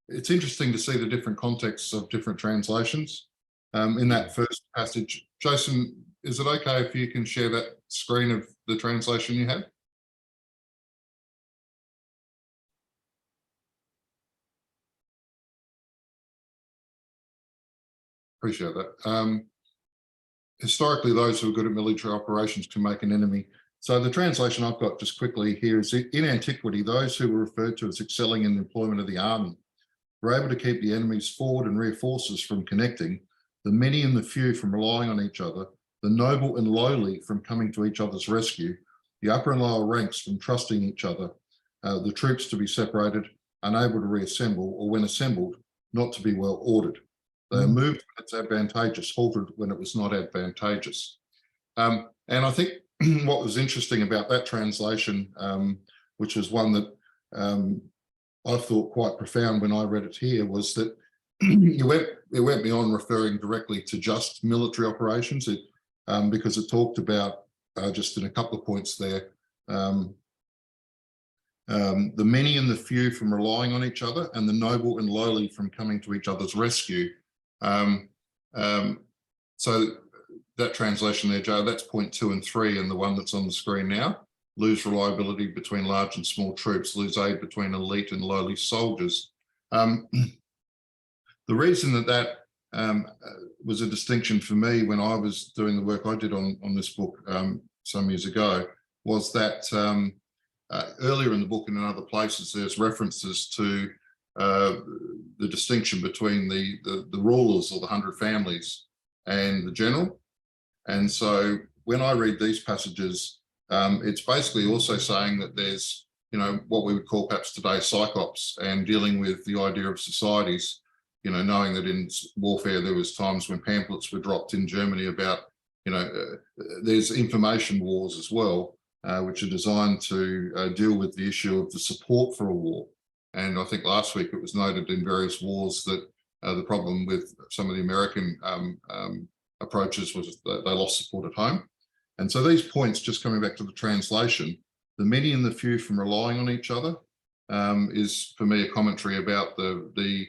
it's interesting to see the different contexts of different translations in that first passage. Jason, is it okay if you can share that screen of the translation you have? Appreciate that. Historically, those who are good at military operations can make an enemy. So the translation I've got just quickly here is, in antiquity, those who were referred to as excelling in the employment of the army were able to keep the enemy's forward and rear forces from connecting, the many and the few from relying on each other, the noble and lowly from coming to each other's rescue, the upper and lower ranks from trusting each other, the troops to be separated, unable to reassemble, or when assembled, not to be well ordered. They moved when it's advantageous, halted when it was not advantageous. And I think what was interesting about that translation, which was one that I thought quite profound when I read it here, was that it went beyond referring directly to just military operations, because it talked about, just in a couple of points there, the many and the few from relying on each other, and the noble and lowly from coming to each other's rescue. So that translation there, Joe, that's point 2 and 3, and the one that's on the screen now. Lose reliability between large and small troops, lose aid between elite and lowly soldiers. The reason that was a distinction for me when I was doing the work I did on this book some years ago was that earlier in the book and in other places, there's references to the distinction between the rulers or the 100 families and the general. And so when I read these passages, it's basically also saying that there's, what we would call perhaps today psychops, and dealing with the idea of societies, knowing that in warfare there was times when pamphlets were dropped in Germany about, there's information wars as well, which are designed to deal with the issue of the support for a war. And I think last week it was noted in various wars that the problem with some of the American approaches was that they lost support at home. And so these points, just coming back to the translation, the many and the few from relying on each other, is for me a commentary about the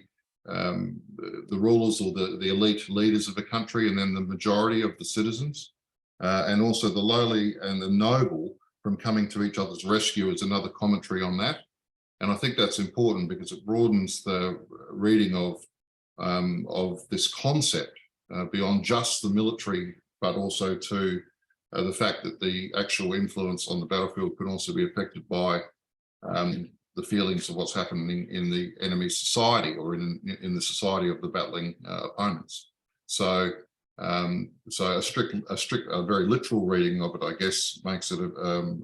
rulers or the elite leaders of the country, and then the majority of the citizens, and also the lowly and the noble from coming to each other's rescue is another commentary on that. And I think that's important because it broadens the reading of this concept beyond just the military, but also to the fact that the actual influence on the battlefield can also be affected by the feelings of what's happening in the enemy society, or in the society of the battling opponents. So, a very literal reading of it, I guess, makes it an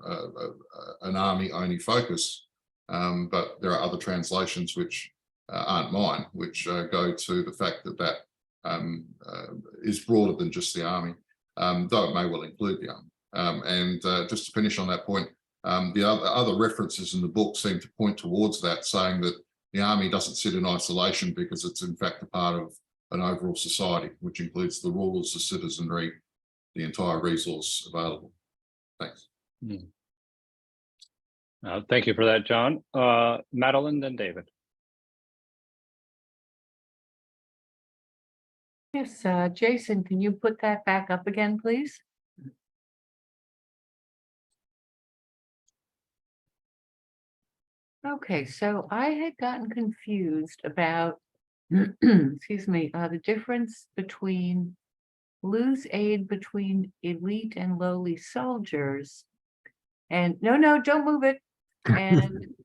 army-only focus. But there are other translations which aren't mine, which go to the fact that that is broader than just the army, though it may well include the army. And just to finish on that point, the other references in the book seem to point towards that, saying that the army doesn't sit in isolation because it's in fact a part of an overall society, which includes the rulers, the citizenry, the entire resource available. Thanks. Thank you for that, John. Madeline, then David. Yes, Jason, can you put that back up again, please? Okay, so I had gotten confused about, excuse me, the difference between lose aid between elite and lowly soldiers, and no, don't move it,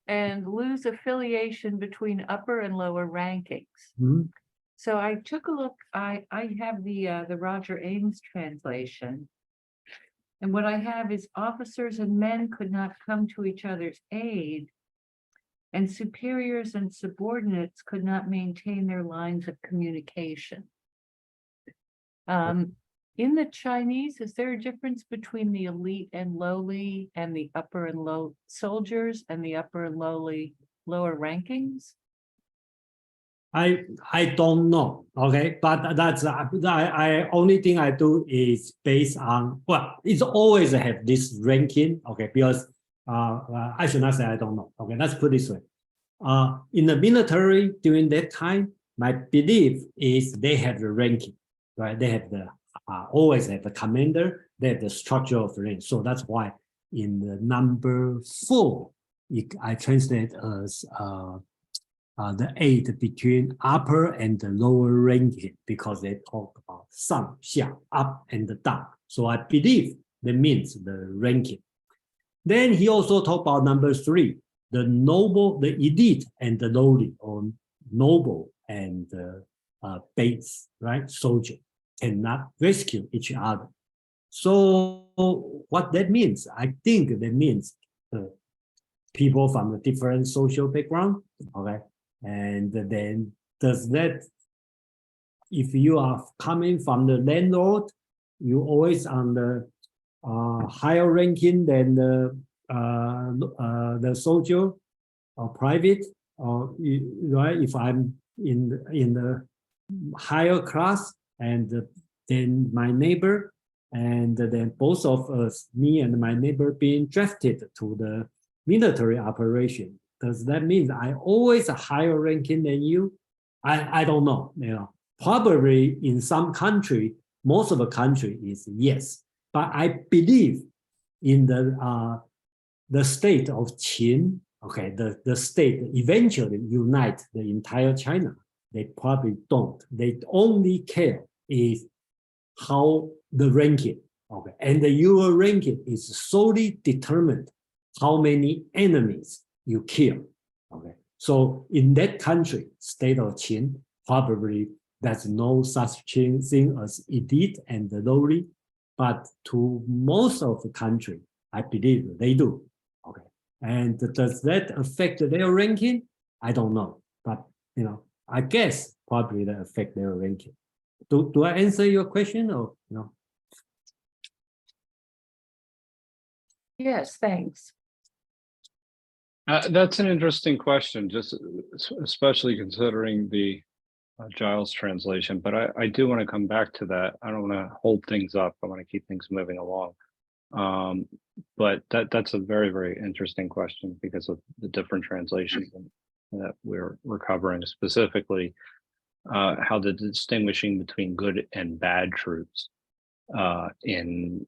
and lose affiliation between upper and lower rankings. Mhm. So I took a look. I have the Roger Ames translation, and what I have is officers and men could not come to each other's aid, and superiors and subordinates could not maintain their lines of communication. In the Chinese, is there a difference between the elite and lowly, and the upper and low soldiers, and the upper and lower rankings? I don't know, okay, but that's I only thing I do is based on, well, it's always have this ranking, okay, because I should not say I don't know, okay, let's put it this way. In the military during that time, my belief is they have the ranking, right? They have the always have the commander, they have the structure of the rank. So that's why in the number 4, I translate as the aid between upper and the lower ranking, because they talk about 上下 up and down. So I believe that means the ranking. Then he also talked about number 3, the noble, the elite and the lowly, or noble and base, right? Soldier cannot rescue each other. So what that means, I think that means people from a different social background, okay? And then does that, if you are coming from the landlord, you always on the higher ranking than the soldier or private, or right? If I'm in the higher class, and then my neighbor, and then both of us, me and my neighbor, being drafted to the military operation, does that mean I always a higher ranking than you? I don't know. Probably in some country, most of the country is yes. But I believe in the state of Qin, okay, the state eventually unite the entire China. They probably don't. They only care is how the ranking, okay, and your ranking is solely determined how many enemies you kill, okay. So in that country, state of Qin, probably there's no such thing as elite and lowly, but to most of the country, I believe they do, okay. And does that affect their ranking? I don't know, but I guess probably that affect their ranking. Do I answer your question or no? Yes, thanks. That's an interesting question, just especially considering the Giles translation. But I do want to come back to that. I don't want to hold things up. I want to keep things moving along. But that's a very, very interesting question because of the different translations that we're covering, specifically how the distinguishing between good and bad troops in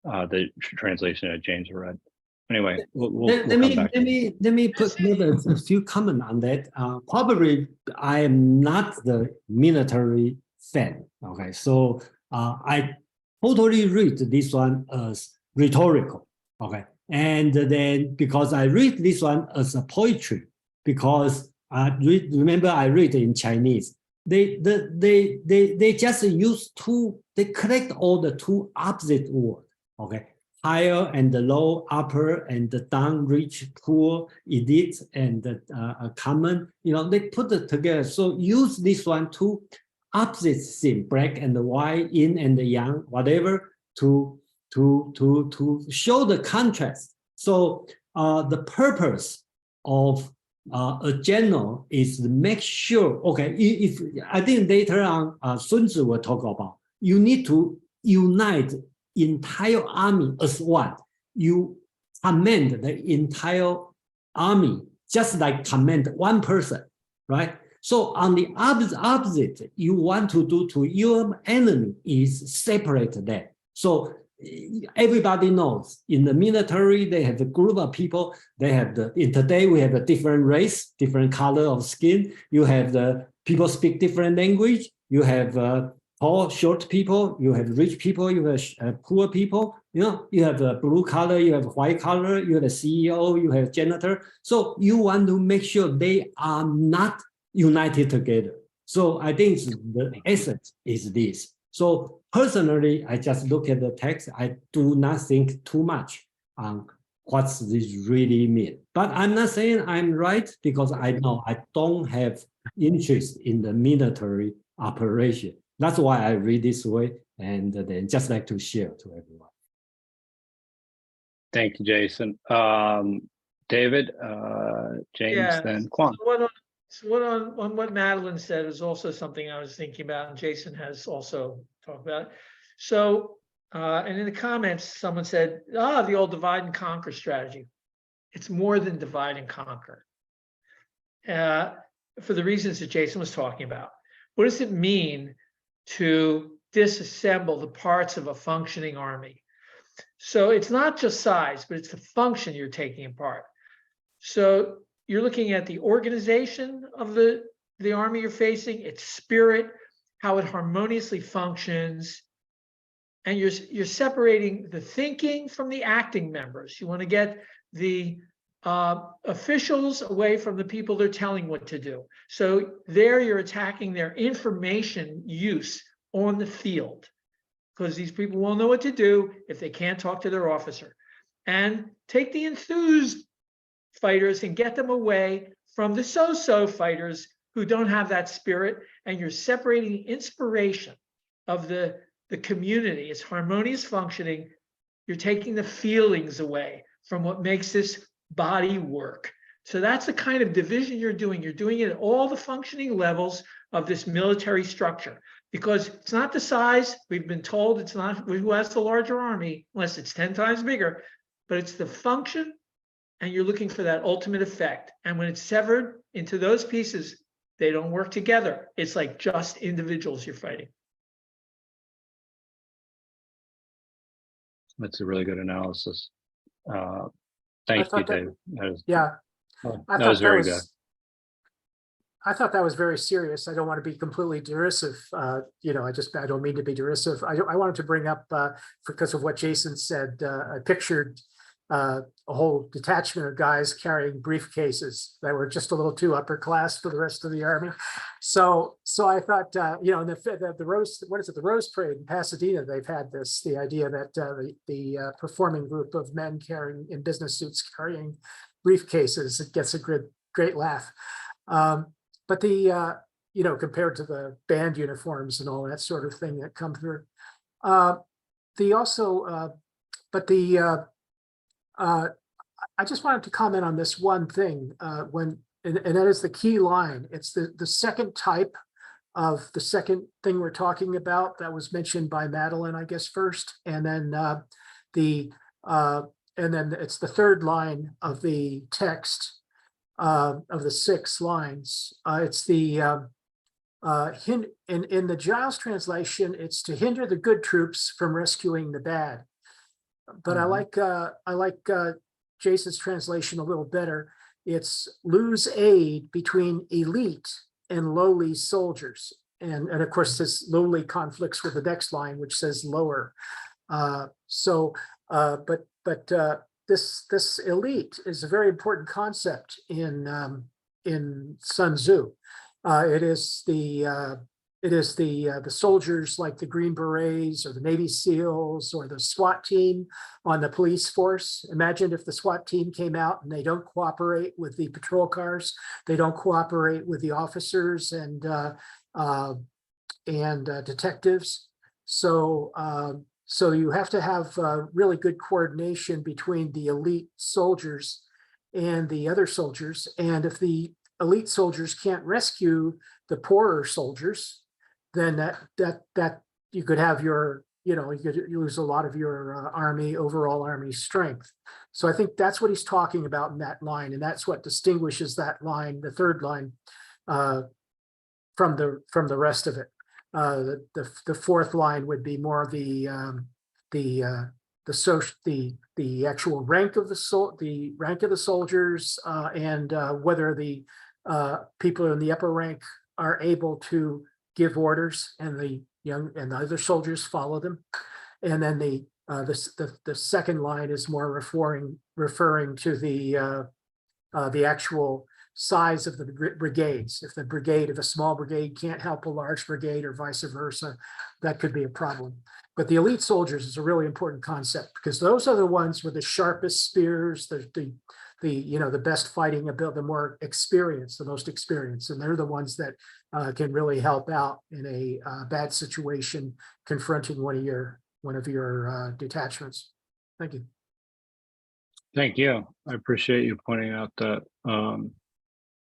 the translation that James read. Anyway, Let me put a few comments on that. Probably I am not the military fan. Okay, so I totally read this one as rhetorical. Okay, and then because I read this one as a poetry, because remember I read in Chinese. They just use two. They collect all the two opposite words. Okay. Higher and the low, upper and the down, rich, poor, elite, and common. They put it together. So use this one to opposite thing, black and white, yin and yang, whatever, to show the contrast. So the purpose of a general is to make sure. Okay, if I think later on, Sun Tzu will talk about you need to unite entire army as one. You command the entire army just like command one person, right? So on the opposite, you want to do to your enemy is separate them. So everybody knows in the military, they have a group of people. They have today we have a different race, different color of skin. You have the people speak different language. You have tall, short people, you have rich people, you have poor people, you have a blue collar, you have white collar, you have a CEO, you have janitor. So you want to make sure they are not united together. So I think the essence is this. So personally, I just look at the text. I do not think too much on what this really mean. But I'm not saying I'm right because I know I don't have interest in the military operation. That's why I read this way, and then just like to share to everyone. Thank you, Jason. David, James, then Quan. On what Madeline said is also something I was thinking about, and Jason has also talked about it. So, and in the comments, someone said, the old divide and conquer strategy. It's more than divide and conquer. For the reasons that Jason was talking about. What does it mean to disassemble the parts of a functioning army? So it's not just size, but it's the function you're taking apart. So you're looking at the organization of the army you're facing, its spirit, how it harmoniously functions, and you're separating the thinking from the acting members. You want to get the officials away from the people they're telling what to do. So there you're attacking their information use on the field, because these people won't know what to do if they can't talk to their officer. And take the enthused fighters and get them away from the so-so fighters who don't have that spirit, and you're separating the inspiration of the community, its harmonious functioning. You're taking the feelings away from what makes this body work. So that's the kind of division you're doing. You're doing it at all the functioning levels of this military structure, because it's not the size. We've been told it's not who has the larger army, unless it's 10 times bigger. but it's the function, and you're looking for that ultimate effect. And when it's severed into those pieces, they don't work together. It's like just individuals you're fighting. That's a really good analysis. I Thank you, thought that- Dave. That was, Yeah, I that thought was very good. I thought that was very serious. I don't want to be completely derisive. You know, I don't mean to be derisive. I wanted to bring up, because of what Jason said, I pictured a whole detachment of guys carrying briefcases that were just a little too upper class for the rest of the army. So I thought, you know, the Rose, what is it? The Rose Parade in Pasadena, they've had the idea that the performing group of men carrying in business suits carrying briefcases, it gets a great laugh. But you know, compared to the band uniforms and all that sort of thing that come through. I just wanted to comment on this one thing, and that is the key line. It's the second type of the second thing we're talking about that was mentioned by Madeline, I guess, first, and then it's the third line of the text. Of the 6 lines, it's the in the Giles translation, it's to hinder the good troops from rescuing the bad. But I like Jason's translation a little better. It's lose aid between elite and lowly soldiers, and of course this lowly conflicts with the next line, which says lower. This elite is a very important concept in Sun Tzu. It is the soldiers like the Green Berets or the Navy SEALs or the SWAT team on the police force. Imagine if the SWAT team came out and they don't cooperate with the patrol cars, they don't cooperate with the officers and detectives. So you have to have really good coordination between the elite soldiers and the other soldiers. And if the elite soldiers can't rescue the poorer soldiers, then that you could have you lose a lot of your overall army strength. So I think that's what he's talking about in that line, and that's what distinguishes that line, the third line, from the rest of it. The fourth line would be more the actual rank of the soldiers, and whether the people in the upper rank are able to give orders and the other soldiers follow them. And then the second line is more referring to the actual size of the brigades. If a small brigade can't help a large brigade or vice versa, that could be a problem. But the elite soldiers is a really important concept, because those are the ones with the sharpest spears, the best fighting ability, the more experienced, the most experienced, and they're the ones that can really help out in a bad situation confronting one of your detachments. Thank you. Thank you. I appreciate you pointing out that.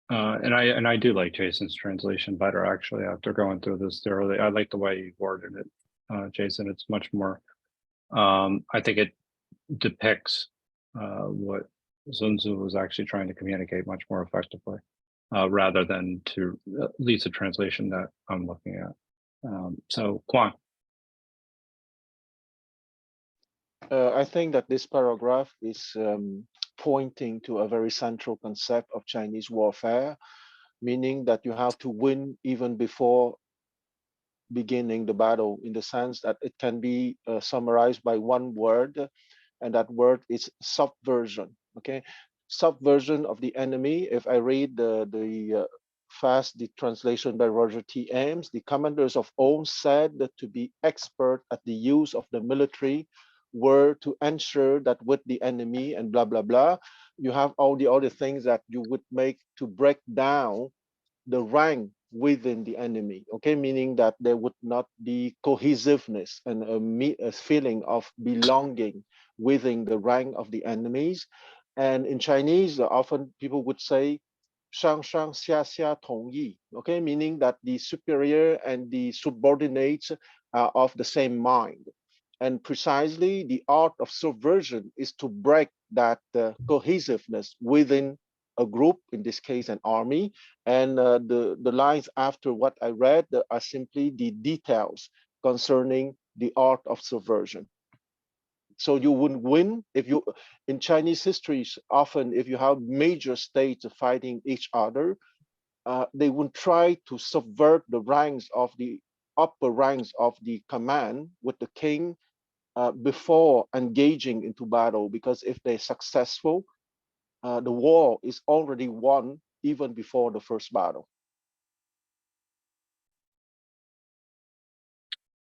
And I do like Jason's translation better, actually, after going through this thoroughly. I like the way you worded it, Jason. It's much more, I think it depicts what Sun Tzu was actually trying to communicate much more effectively, rather than to at least a translation that I'm looking at. So, Kwon. I think that this paragraph is pointing to a very central concept of Chinese warfare, meaning that you have to win even before beginning the battle, in the sense that it can be summarized by one word, and that word is subversion. Okay, subversion of the enemy. If I read the translation by Roger T. Ames, the commanders of Ulm said that to be expert at the use of the military were to ensure that with the enemy and blah, blah, blah, you have all the other things that you would make to break down the rank within the enemy, okay? Meaning that there would not be cohesiveness and a feeling of belonging within the rank of the enemies. And in Chinese, often people would say, Shang Shang Xia Xia Tong Yi, okay? Meaning that the superior and the subordinates are of the same mind. And precisely the art of subversion is to break that cohesiveness within a group, in this case, an army. And the lines after what I read are simply the details concerning the art of subversion. So you wouldn't win if you, in Chinese histories, often if you have major states fighting each other, they would try to subvert the ranks of the upper ranks of the command with the king before engaging into battle, because if they're successful, the war is already won even before the first battle.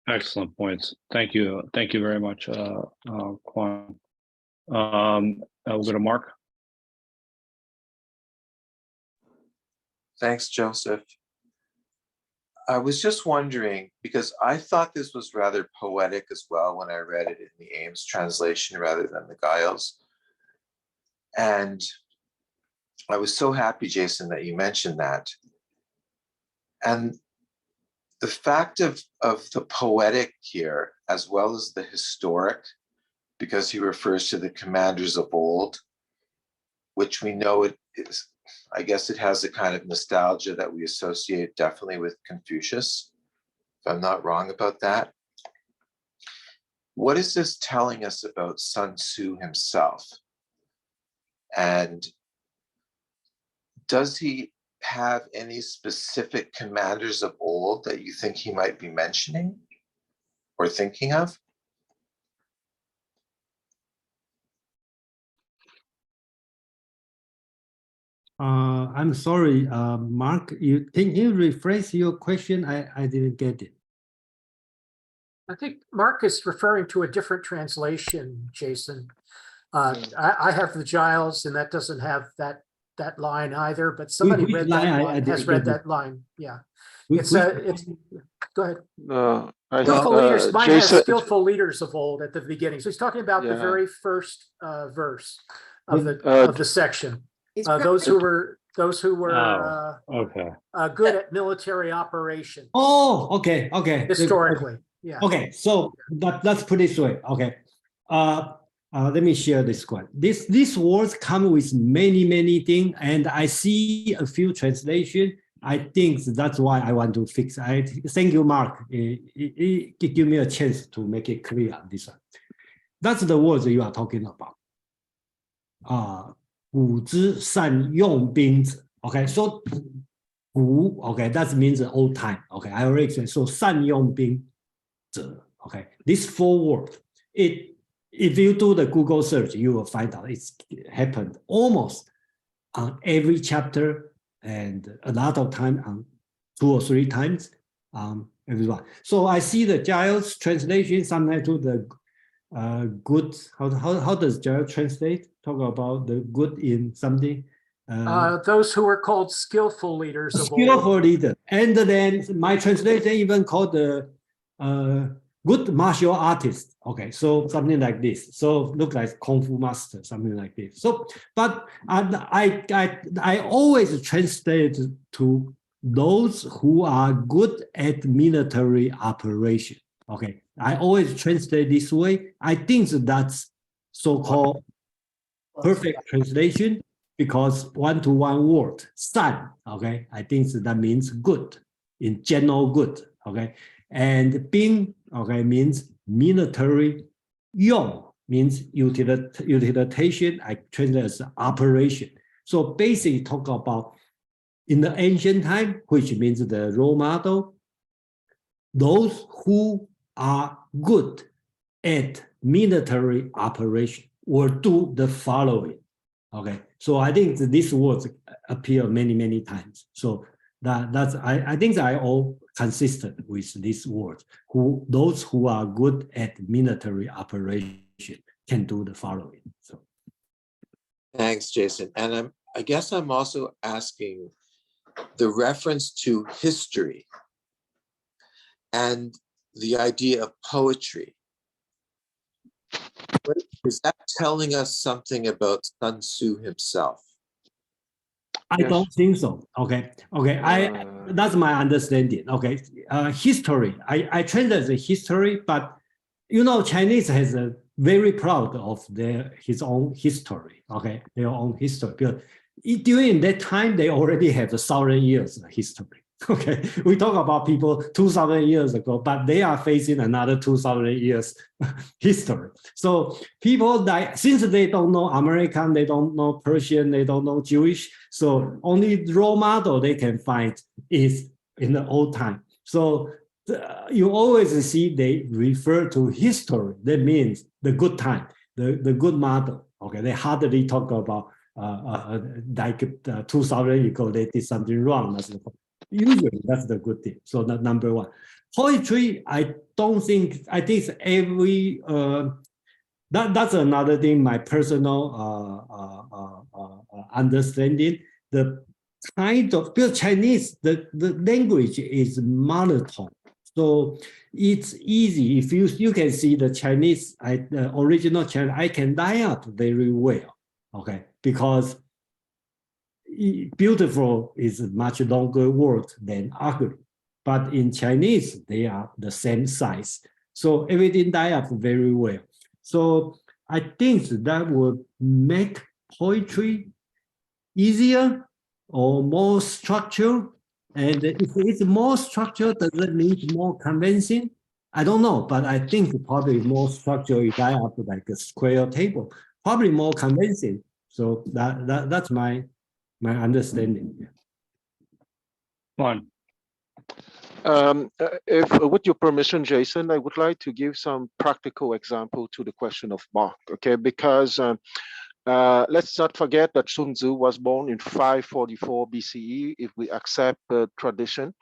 Excellent points. Thank you. Thank you very much, Quan. We'll go to Mark. Thanks, Joseph. I was just wondering, because I thought this was rather poetic as well when I read it in the Ames translation rather than the Giles. And I was so happy, Jason, that you mentioned that. And the fact of the poetic here, as well as the historic, because he refers to the commanders of old, which we know it is, I guess it has a kind of nostalgia that we associate definitely with Confucius, if I'm not wrong about that. What is this telling us about Sun Tzu himself? And does he have any specific commanders of old that you think he might be mentioning or thinking of? I'm sorry, Mark, can you rephrase your question? I didn't get it. I think Mark is referring to a different translation, Jason. I have the Giles, and that doesn't have that line either, but somebody Which read line? that I line, has didn't read get it. that line. Yeah. Which- It's go ahead. Skillful leaders. Mine has Jason, skillful leaders of old at the beginning. So he's talking about the Yeah. very first verse of Wait, the section. He's Those who probably- were Okay. good at military operations Oh, okay. historically. Yeah. Okay, so let's put it this way. Okay, let me share this one. These words come with many things, and I see a few translation. I think that's why I want to fix. Thank you, Mark. It give me a chance to make it clear on this one. That's the words you are talking about. 古之善用兵者. Okay, so 古, okay, that means old time. Okay, I already explained. So 善用兵者. Okay, this 4 words. If you do the Google search, you will find out it's happened almost on every chapter and a lot of time on 2 or 3 times everyone. So I see the Giles translation sometimes to the good. How does Giles translate? Talk about the good in something. Those who were called skillful leaders of old. Skillful leader, and then my translation even called the good martial artist. Okay, so something like this. So look like Kung Fu master, something like this. So, but I always translate to those who are good at military operation. Okay, I always translate this way. I think that's so-called perfect translation because 1-to-1 word, 善. Okay, I think that means good, in general good. Okay, and 兵, okay, means military. 用 means utilization. I translate as operation. So basically talk about in the ancient time, which means the role model, those who are good at military operation will do the following. Okay, so I think that these words appear many times. So that's I think that I all consistent with these words. Those who are good at military operation can do the following. So Thanks, Jason. And I guess I'm also asking the reference to history and the idea of poetry. Is that telling us something about Sun Tzu himself? I don't think so. Okay. That's my understanding. Okay, history. I translate the history, but you know, Chinese has a very proud of his own history, okay, their own history. Because during that time, they already have 1,000 years history. Okay, we talk about people 2,000 years ago, but they are facing another 2,000 years history. So people that, since they don't know American, they don't know Persian, they don't know Jewish, so only role model they can find is in the old time. So you always see they refer to history. That means the good time, the good model. Okay, they hardly talk about like 2,000 years ago they did something wrong. Usually that's the good thing. So that number one. Poetry, I don't think, I think every, that's another thing, my personal understanding. The kind of, because Chinese, the language is monotone. So it's easy. If you can see the Chinese, the original Chinese, I can line up very well, okay? Because beautiful is a much longer word than ugly. But in Chinese, they are the same size. So everything line up very well. So I think that would make poetry easier or more structured. And if it's more structured, does it need more convincing? I don't know, but I think probably more structured if I have like a square table, probably more convincing. So that's my understanding. Juan. If with your permission, Jason, I would like to give some practical example to the question of Bach, okay? Because let's not forget that Sun Tzu was born in 544 BCE, if we accept tradition.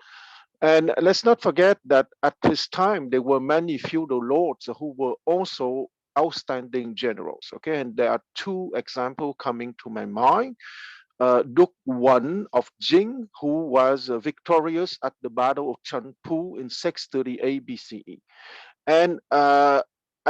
And let's not forget that at this time, there were many feudal lords who were also outstanding generals, okay? And there are two examples coming to my mind. Duke I of Jing, who was victorious at the Battle of Chengpu in 638 BCE. And I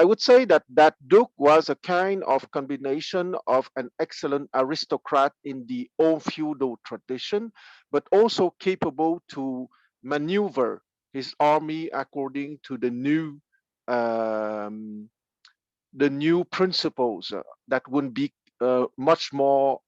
would say that that Duke was a kind of combination of an excellent aristocrat in the old feudal tradition, but also capable to maneuver his army according to the new principles that would be much more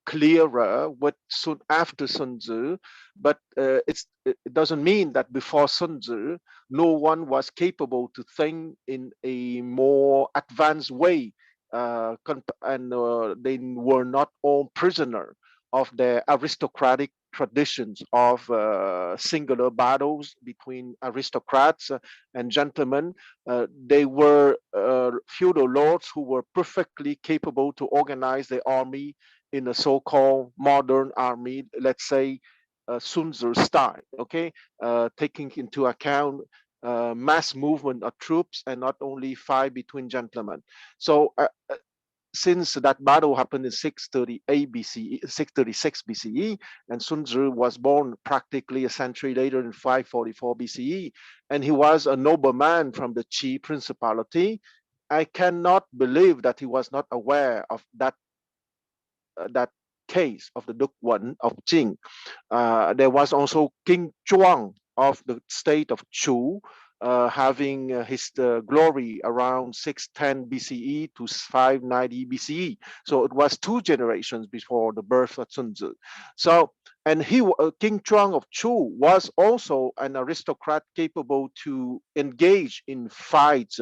clearer what soon after Sun Tzu, but it doesn't mean that before Sun Tzu, no one was capable to think in a more advanced way, and they were not all prisoner of their aristocratic traditions of singular battles between aristocrats and gentlemen. They were feudal lords who were perfectly capable to organize their army in a so-called modern army, let's say Sun Tzu style, okay, taking into account mass movement of troops and not only fight between gentlemen. So since that battle happened in 638 BCE, 636 BCE, and Sun Tzu was born practically a century later in 544 BCE, and he was a nobleman from the Qi principality, I cannot believe that he was not aware of that case of the Duke I of Jing. There was also King Zhuang of the state of Chu, having his glory around 610 BCE to 590 BCE. So it was 2 generations before the birth of Sun Tzu. So, and King Zhuang of Chu was also an aristocrat capable to engage in fights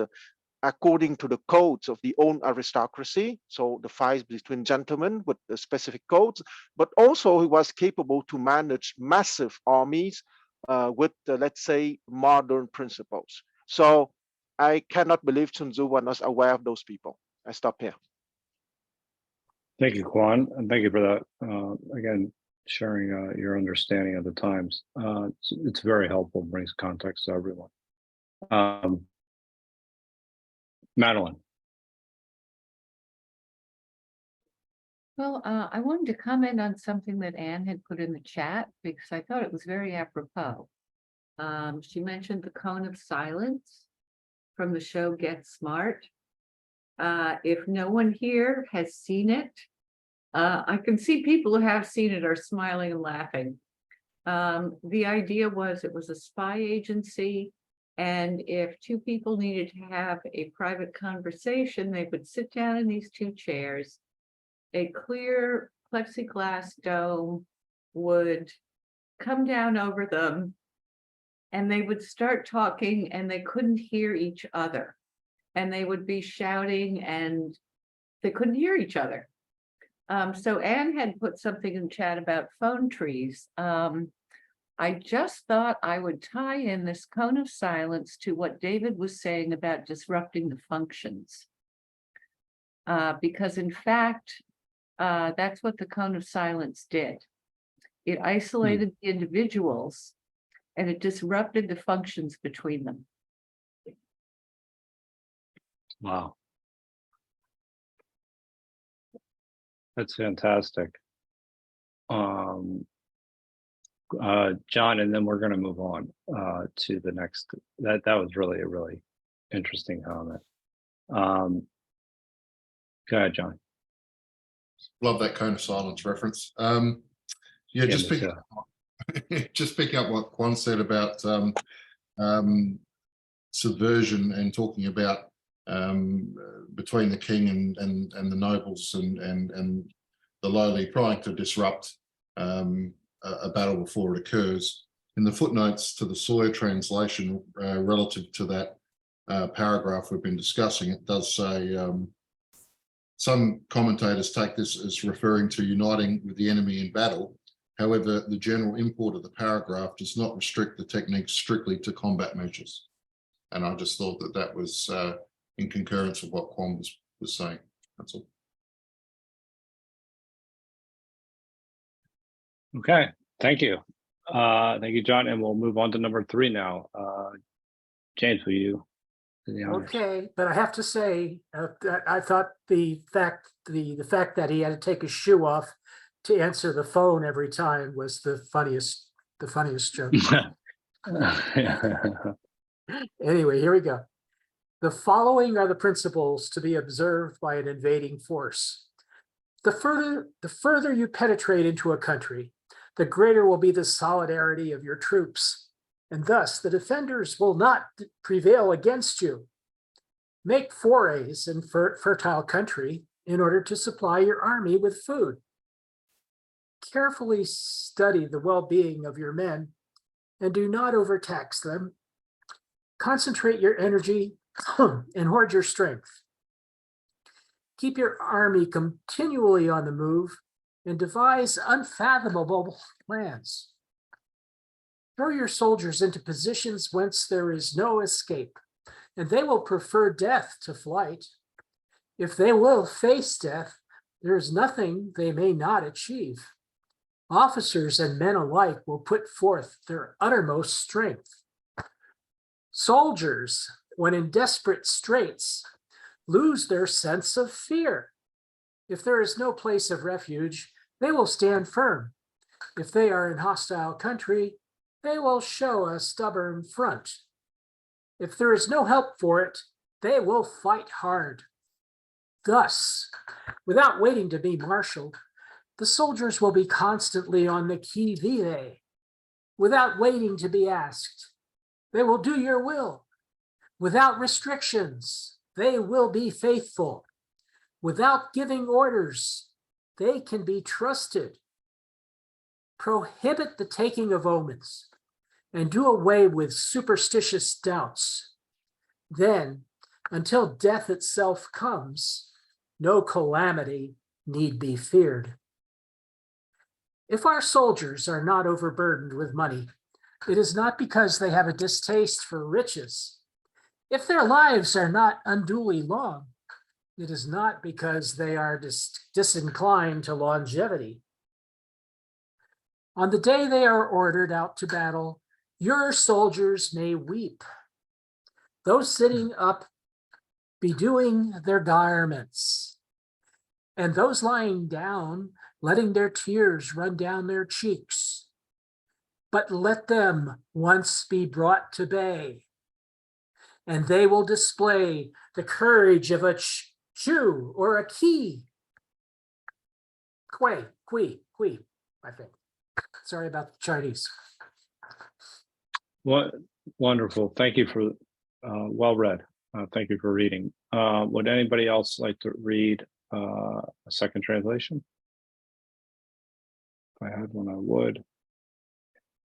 according to the codes of the own aristocracy, so the fights between gentlemen with the specific codes, but also he was capable to manage massive armies with, let's say, modern principles. So I cannot believe Sun Tzu was aware of those people. I stop here. Thank you, Juan, and thank you for that. Again, sharing your understanding of the times. It's very helpful, brings context to everyone. Madeline. Well, I wanted to comment on something that Anne had put in the chat because I thought it was very apropos. She mentioned the cone of silence from the show Get Smart. If no one here has seen it, I can see people who have seen it are smiling and laughing. The idea was it was a spy agency And if two people needed to have a private conversation, they would sit down in these two chairs. A clear plexiglass dome would come down over them, and they would start talking and they couldn't hear each other. And they would be shouting and they couldn't hear each other. So Anne had put something in chat about phone trees. I just thought I would tie in this cone of silence to what David was saying about disrupting the functions. Because in fact, that's what the cone of silence did. It isolated the individuals and it disrupted the functions between them. Wow. That's fantastic. John, and then we're going to move on to the next. That was really a really interesting comment. Go ahead, John. Love that cone of silence reference. Yeah, just picking up what Quan said about subversion and talking about between the king and the nobles and the lowly, trying to disrupt a battle before it occurs. In the footnotes to the Sawyer translation relative to that paragraph we've been discussing, it does say some commentators take this as referring to uniting with the enemy in battle. However, the general import of the paragraph does not restrict the technique strictly to combat measures. And I just thought that that was in concurrence with what Quan was saying. That's all. Okay, thank you. Thank you, John. And we'll move on to number 3 now. James, will you? Okay, but I have to say, I thought the fact that he had to take his shoe off to answer the phone every time was the funniest joke. Anyway, here we go. The following are the principles to be observed by an invading force. The further you penetrate into a country, the greater will be the solidarity of your troops, and thus the defenders will not prevail against you. Make forays in fertile country in order to supply your army with food. Carefully study the well-being of your men and do not overtax them. Concentrate your energy and hoard your strength. Keep your army continually on the move and devise unfathomable plans. Throw your soldiers into positions whence there is no escape, and they will prefer death to flight. If they will face death, there is nothing they may not achieve. Officers and men alike will put forth their uttermost strength. Soldiers, when in desperate straits, lose their sense of fear. If there is no place of refuge, they will stand firm. If they are in hostile country, they will show a stubborn front. If there is no help for it, they will fight hard. Thus, without waiting to be marshaled, the soldiers will be constantly on the qui vive. Without waiting to be asked, they will do your will. Without restrictions, they will be faithful. Without giving orders, they can be trusted. Prohibit the taking of omens and do away with superstitious doubts. Then, until death itself comes, no calamity need be feared. If our soldiers are not overburdened with money, it is not because they have a distaste for riches. If their lives are not unduly long, it is not because they are disinclined to longevity. On the day they are ordered out to battle, your soldiers may weep. Those sitting up bedewing their garments, and those lying down, letting their tears run down their cheeks. But let them once be brought to bay, and they will display the courage of a Chu or a Ki. Kui, I think. Sorry about the Chinese. Well, Wonderful. Thank you for well read. Thank you for reading. Would anybody else like to read a second translation? If I had one, I would.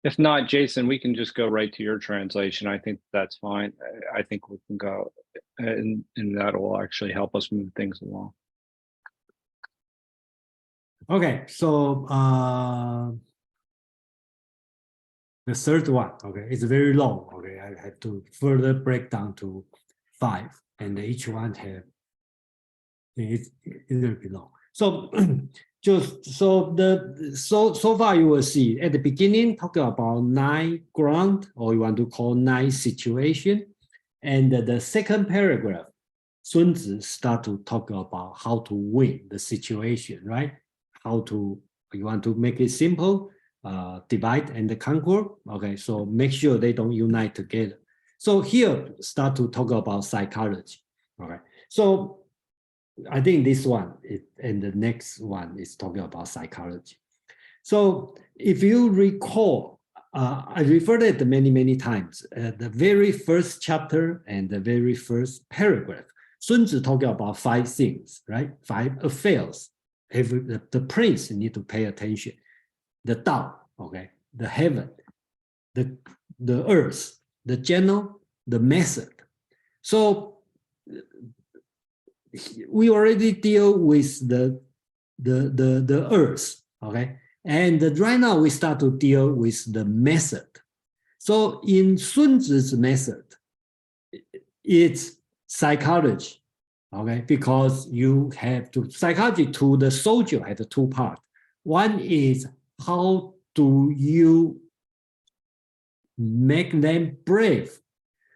If not, Jason, we can just go right to your translation. I think that's fine. I think we can go, and that will actually help us move things along. Okay, so the third one, okay, it's very long. Okay, I have to further break down to 5, and each one have it's a little bit long. So so far you will see at the beginning talking about 9 ground, or you want to call 9 situation, and the second paragraph, Sun Tzu start to talk about how to win the situation, right? How to, you want to make it simple, divide and conquer. Okay, so make sure they don't unite together. So here start to talk about psychology. Okay, so I think this one and the next one is talking about psychology. So if you recall, I referred it many times. The very first chapter and the very first paragraph, Sun Tzu talking about 5 things, right? 5 affairs. The prince need to pay attention. The Tao, okay, the heaven, the earth, the general, the method. So we already deal with the earth, okay? And right now we start to deal with the method. So in Sun Tzu's method, it's psychology, okay? Because you have to, psychology to the soldier has 2 parts. One is how do you make them brave?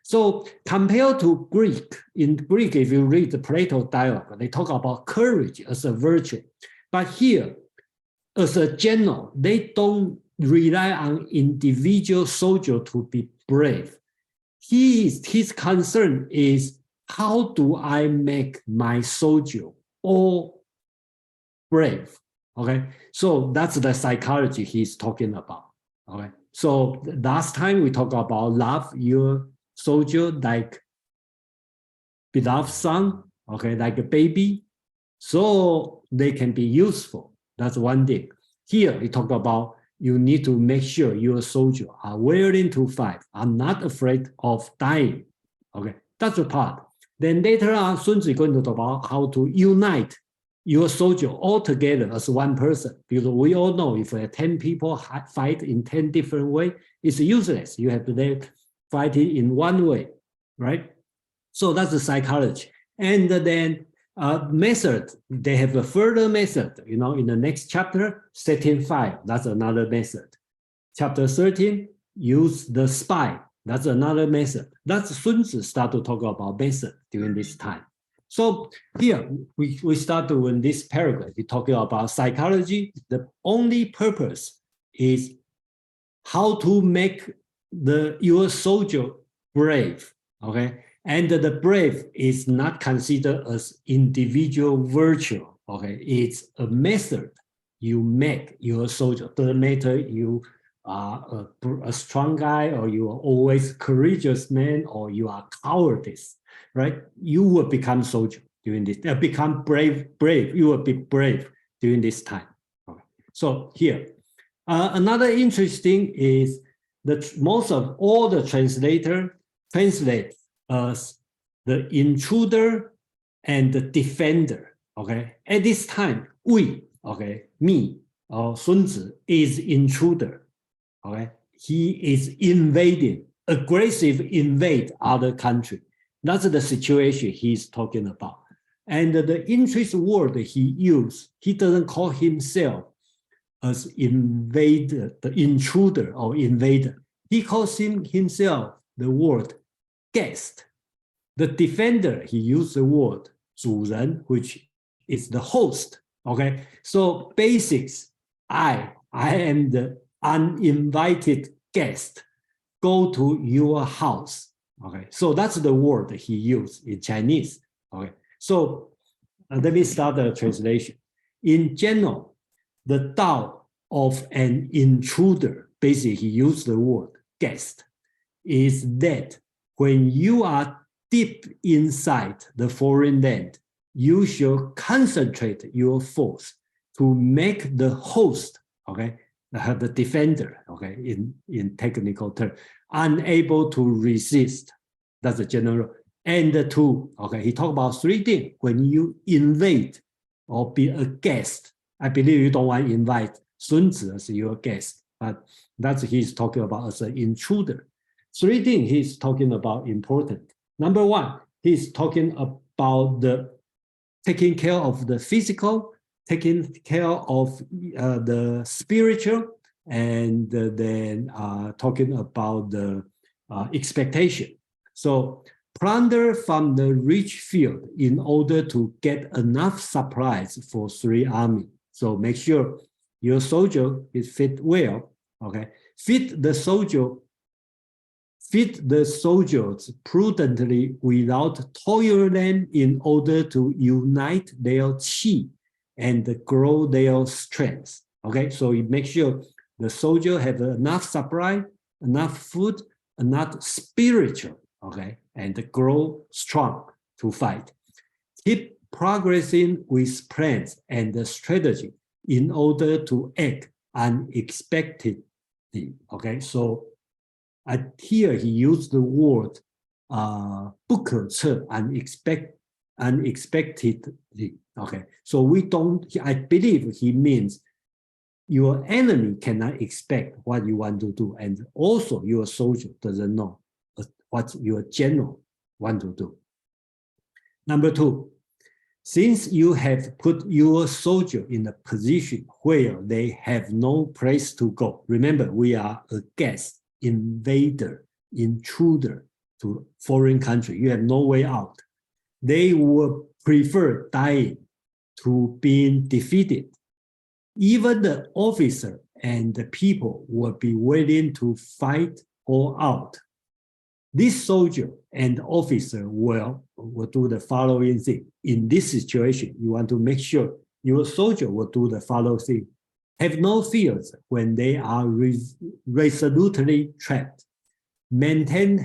So compared to Greek, in Greek, if you read the Plato dialogue, they talk about courage as a virtue. But here, as a general, they don't rely on individual soldier to be brave. His concern is, how do I make my soldier all brave? Okay, so that's the psychology he's talking about. Okay, so last time we talked about love your soldier like beloved son, okay, like a baby, so they can be useful. That's one thing. Here we talk about you need to make sure your soldier are willing to fight, are not afraid of dying. Okay, that's the part. Then later on, Sun Tzu is going to talk about how to unite your soldier all together as one person. Because we all know if 10 people fight in 10 different ways, it's useless. You have to fight it in one way, right? So that's the psychology. And then method, they have a further method, you know, in the next chapter, setting fire, that's another method. Chapter 13, use the spy, that's another method. That's Sun Tzu start to talk about method during this time. So here, we start to, in this paragraph, we're talking about psychology. The only purpose is how to make your soldier brave, okay? And the brave is not considered as individual virtue, okay? It's a method you make your soldier. Doesn't matter you are a strong guy, or you are always courageous man, or you are cowardice, right? You will become soldier during this, become brave. You will be brave during this time. Okay. So here, another interesting is that most of all the translator translate as the intruder and the defender. Okay, at this time, we, okay, me, or Sun Tzu is intruder. Okay, he is invading, aggressive invade other country. That's the situation he's talking about. And the interesting word he used, he doesn't call himself as invader, the intruder or invader. He calls himself the word guest. The defender, he used the word 主人, which is the host. Okay, so basics, I am the uninvited guest. Go to your house. Okay, so that's the word he used in Chinese. Okay, so let me start the translation. In general, the Tao of an intruder, basically he used the word guest. is that when you are deep inside the foreign land, you should concentrate your force to make the host, okay, the defender, okay, in technical term, unable to resist. That's the general. And two, okay, he talked about three things. When you invade or be a guest, I believe you don't want to invite Sun Tzu as your guest, but that's he's talking about as an intruder. Three things he's talking about important. Number one, he's talking about the taking care of the physical, taking care of the spiritual, and then talking about the expectation. So plunder from the rich field in order to get enough supplies for 3 armies. So make sure your soldier is fit well, okay? Feed the soldiers prudently without toil them in order to unite their qi and grow their strength. Okay, so you make sure the soldier have enough supply, enough food, enough spiritual, okay, and grow strong to fight. Keep progressing with plans and strategy in order to act unexpectedly. Okay, so here he used the word 不可测, unexpectedly. Okay, so we don't, I believe he means your enemy cannot expect what you want to do, and also your soldier doesn't know what your general want to do. Number two, since you have put your soldier in a position where they have no place to go, remember we are a guest, invader, intruder to foreign country, you have no way out. They would prefer dying to being defeated. Even the officer and the people would be willing to fight all out. This soldier and officer will do the following thing. In this situation, you want to make sure your soldier will do the following thing. Have no fears when they are resolutely trapped. Maintain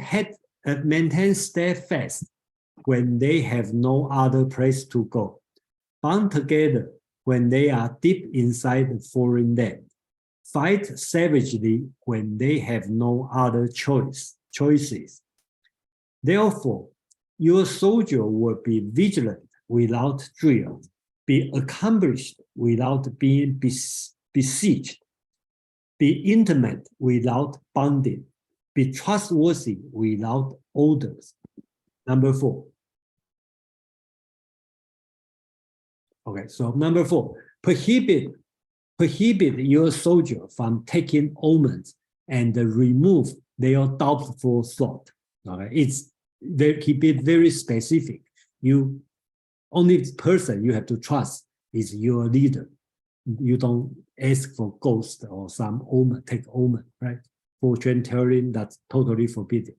steadfast when they have no other place to go. Bond together when they are deep inside the foreign land. Fight savagely when they have no other choices. Therefore, your soldier will be vigilant without drill, be accomplished without being besieged, be intimate without bonding, be trustworthy without orders. Number 4. Okay, so number 4, prohibit your soldier from taking omens and remove their doubtful thought. Okay, keep it very specific. You only person you have to trust is your leader. You don't ask for ghost or some omen, take omen, right? Fortune telling, that's totally forbidden.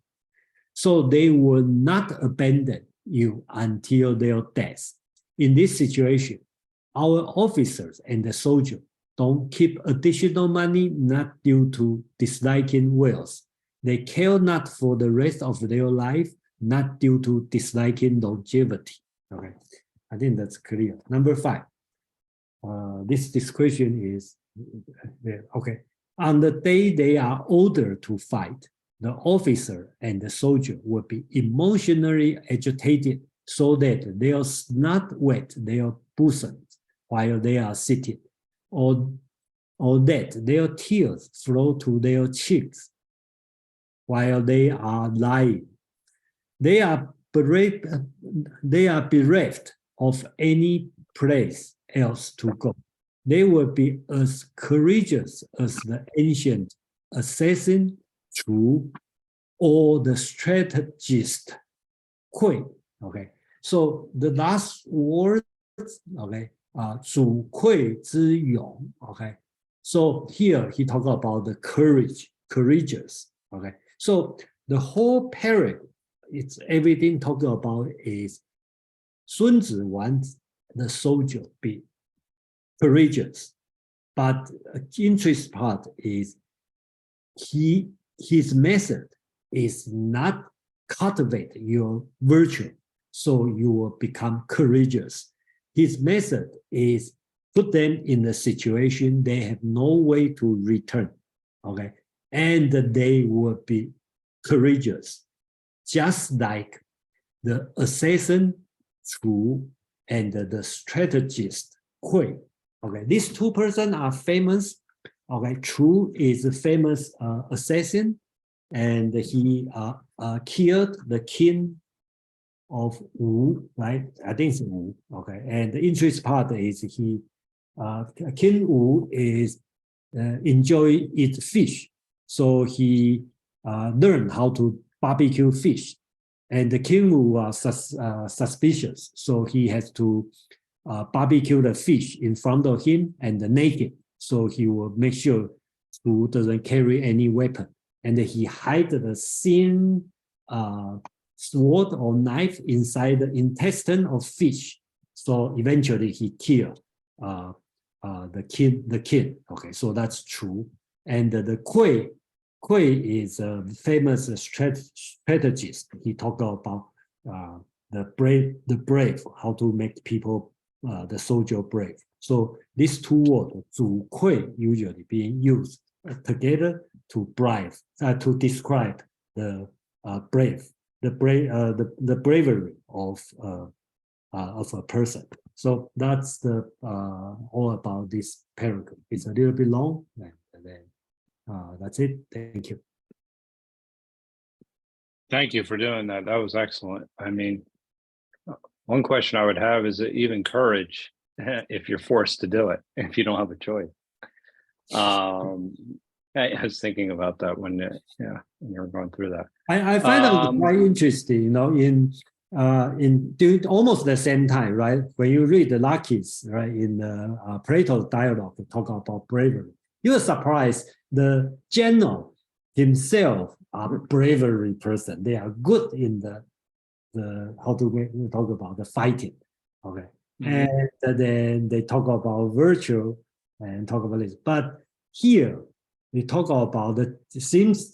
So they will not abandon you until their death. In this situation, our officers and the soldier don't keep additional money not due to disliking wealth. They care not for the rest of their life, not due to disliking longevity. Okay, I think that's clear. Number 5, this description is, okay. On the day they are ordered to fight, the officer and the soldier will be emotionally agitated so that they'll not wet their bosoms while they are sitting, or that their tears flow to their cheeks while they are lying. They are bereft of any place else to go. They will be as courageous as the ancient assassin, Chu, or the strategist, Kui. Okay, so the last words, okay, 主愧之勇. Okay, so here he talks about the courageous. Okay, so the whole paragraph, it's everything talking about is Sun Tzu wants the soldier be courageous, but the interesting part is his method is not cultivate your virtue, so you will become courageous. His method is put them in a situation they have no way to return, okay? And they will be courageous, just like the assassin Chu and the strategist Hui. Okay, these two persons are famous. Okay, Chu is a famous assassin, and he killed the king of Wu, right? I think it's Wu. Okay, and the interesting part is King Wu is enjoy eat fish, so he learned how to barbecue fish, and the king Wu was suspicious, so he has to barbecue the fish in front of him and naked, so he will make sure Wu doesn't carry any weapon, and he hide the thin sword or knife inside the intestine of fish, so eventually he killed the king. Okay, so that's true. And the Kui is a famous strategist. He talked about the brave, how to make people, the soldier brave. So these two words, 主贵, usually being used together to describe the bravery of a person. So that's the all about this paragraph. It's a little bit long, and then that's it. Thank you. Thank you for doing that. That was excellent. I mean, one question I would have is even courage if you're forced to do it, if you don't have a choice. I was thinking about that when you were going through that. I find it quite interesting, you know, in doing almost the same time, right? When you read the Laches, right, in Plato's dialogue, talk about bravery, you are surprised the general himself are a bravery person. They are good in the how to talk about the fighting, okay? And then they talk about virtue and talk about this. But here we talk about the seems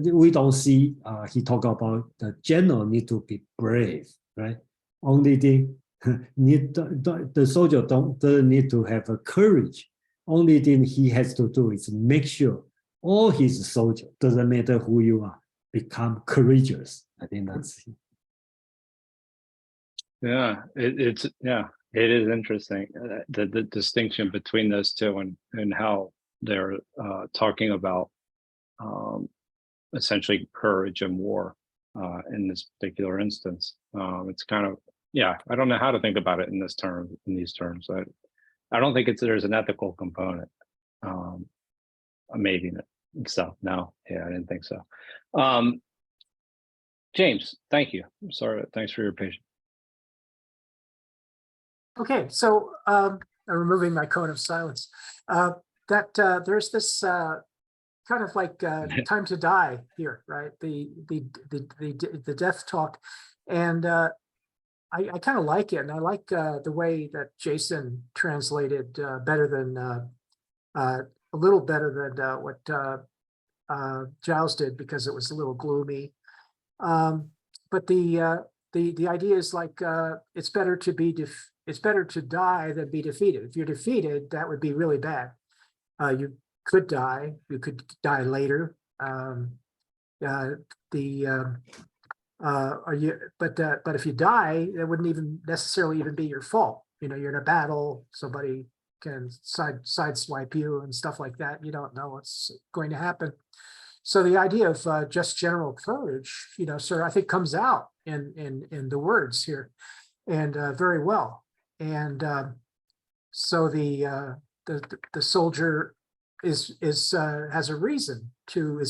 we don't see he talk about the general need to be brave, right? Only thing the soldier doesn't need to have a courage. Only thing he has to do is make sure all his soldiers, doesn't matter who you are, become courageous. I think that's it is interesting the distinction between those two and how they're talking about essentially courage and war in this particular instance. It's kind of, I don't know how to think about it in these terms. I don't think there's an ethical component. Maybe so. No, I didn't think so. James, thank you. I'm sorry. Thanks for your patience. Okay, so I'm removing my cone of silence. There's this kind of like time to die here, right? The death talk, and I kind of like it, and I like the way that Jason translated better than a little better than what Giles did, because it was a little gloomy. But the idea is like it's better to die than be defeated. If you're defeated, that would be really bad. You could die. You could die later. But if you die, it wouldn't even necessarily even be your fault. You know, you're in a battle. Somebody can sideswipe you and stuff like that. You don't know what's going to happen. So the idea of just general courage, you know, sort of, I think comes out in the words here, and very well. And so the soldier is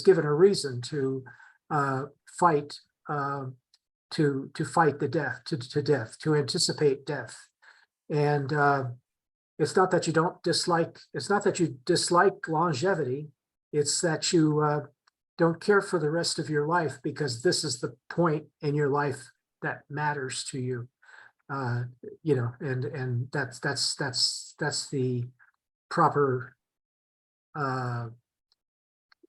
given a reason to fight to fight the death to death, to anticipate death. And it's not that you dislike longevity. It's that you don't care for the rest of your life, because this is the point in your life that matters to you. You know, and that's the proper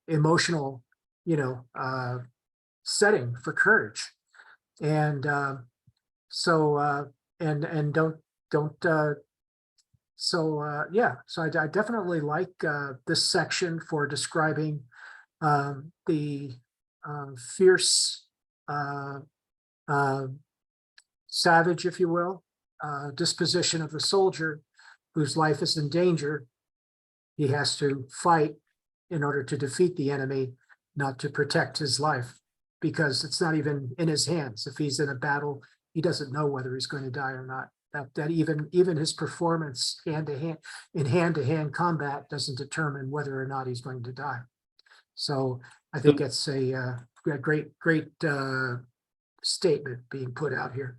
emotional, you know, setting for courage. And yeah, so I definitely like this section for describing the fierce savage, if you will, disposition of the soldier whose life is in danger. He has to fight in order to defeat the enemy, not to protect his life, because it's not even in his hands. If he's in a battle, he doesn't know whether he's going to die or not. That even his performance hand-to-hand combat doesn't determine whether or not he's going to die. So I think it's a great statement being put out here.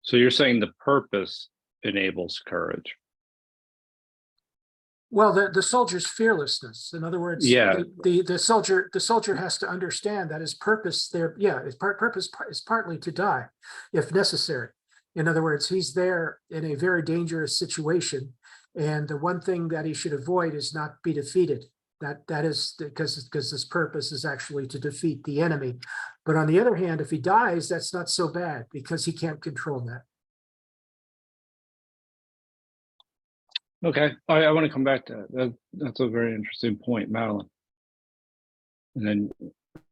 So you're saying the purpose enables courage. Well, the soldier's fearlessness. In other words, Yeah. the soldier has to understand that his purpose there, his purpose is partly to die, if necessary. In other words, he's there in a very dangerous situation, and the one thing that he should avoid is not be defeated. That is because his purpose is actually to defeat the enemy. But on the other hand, if he dies, that's not so bad because he can't control that. Okay, I want to come back to that. That's a very interesting point, Madeline. And then,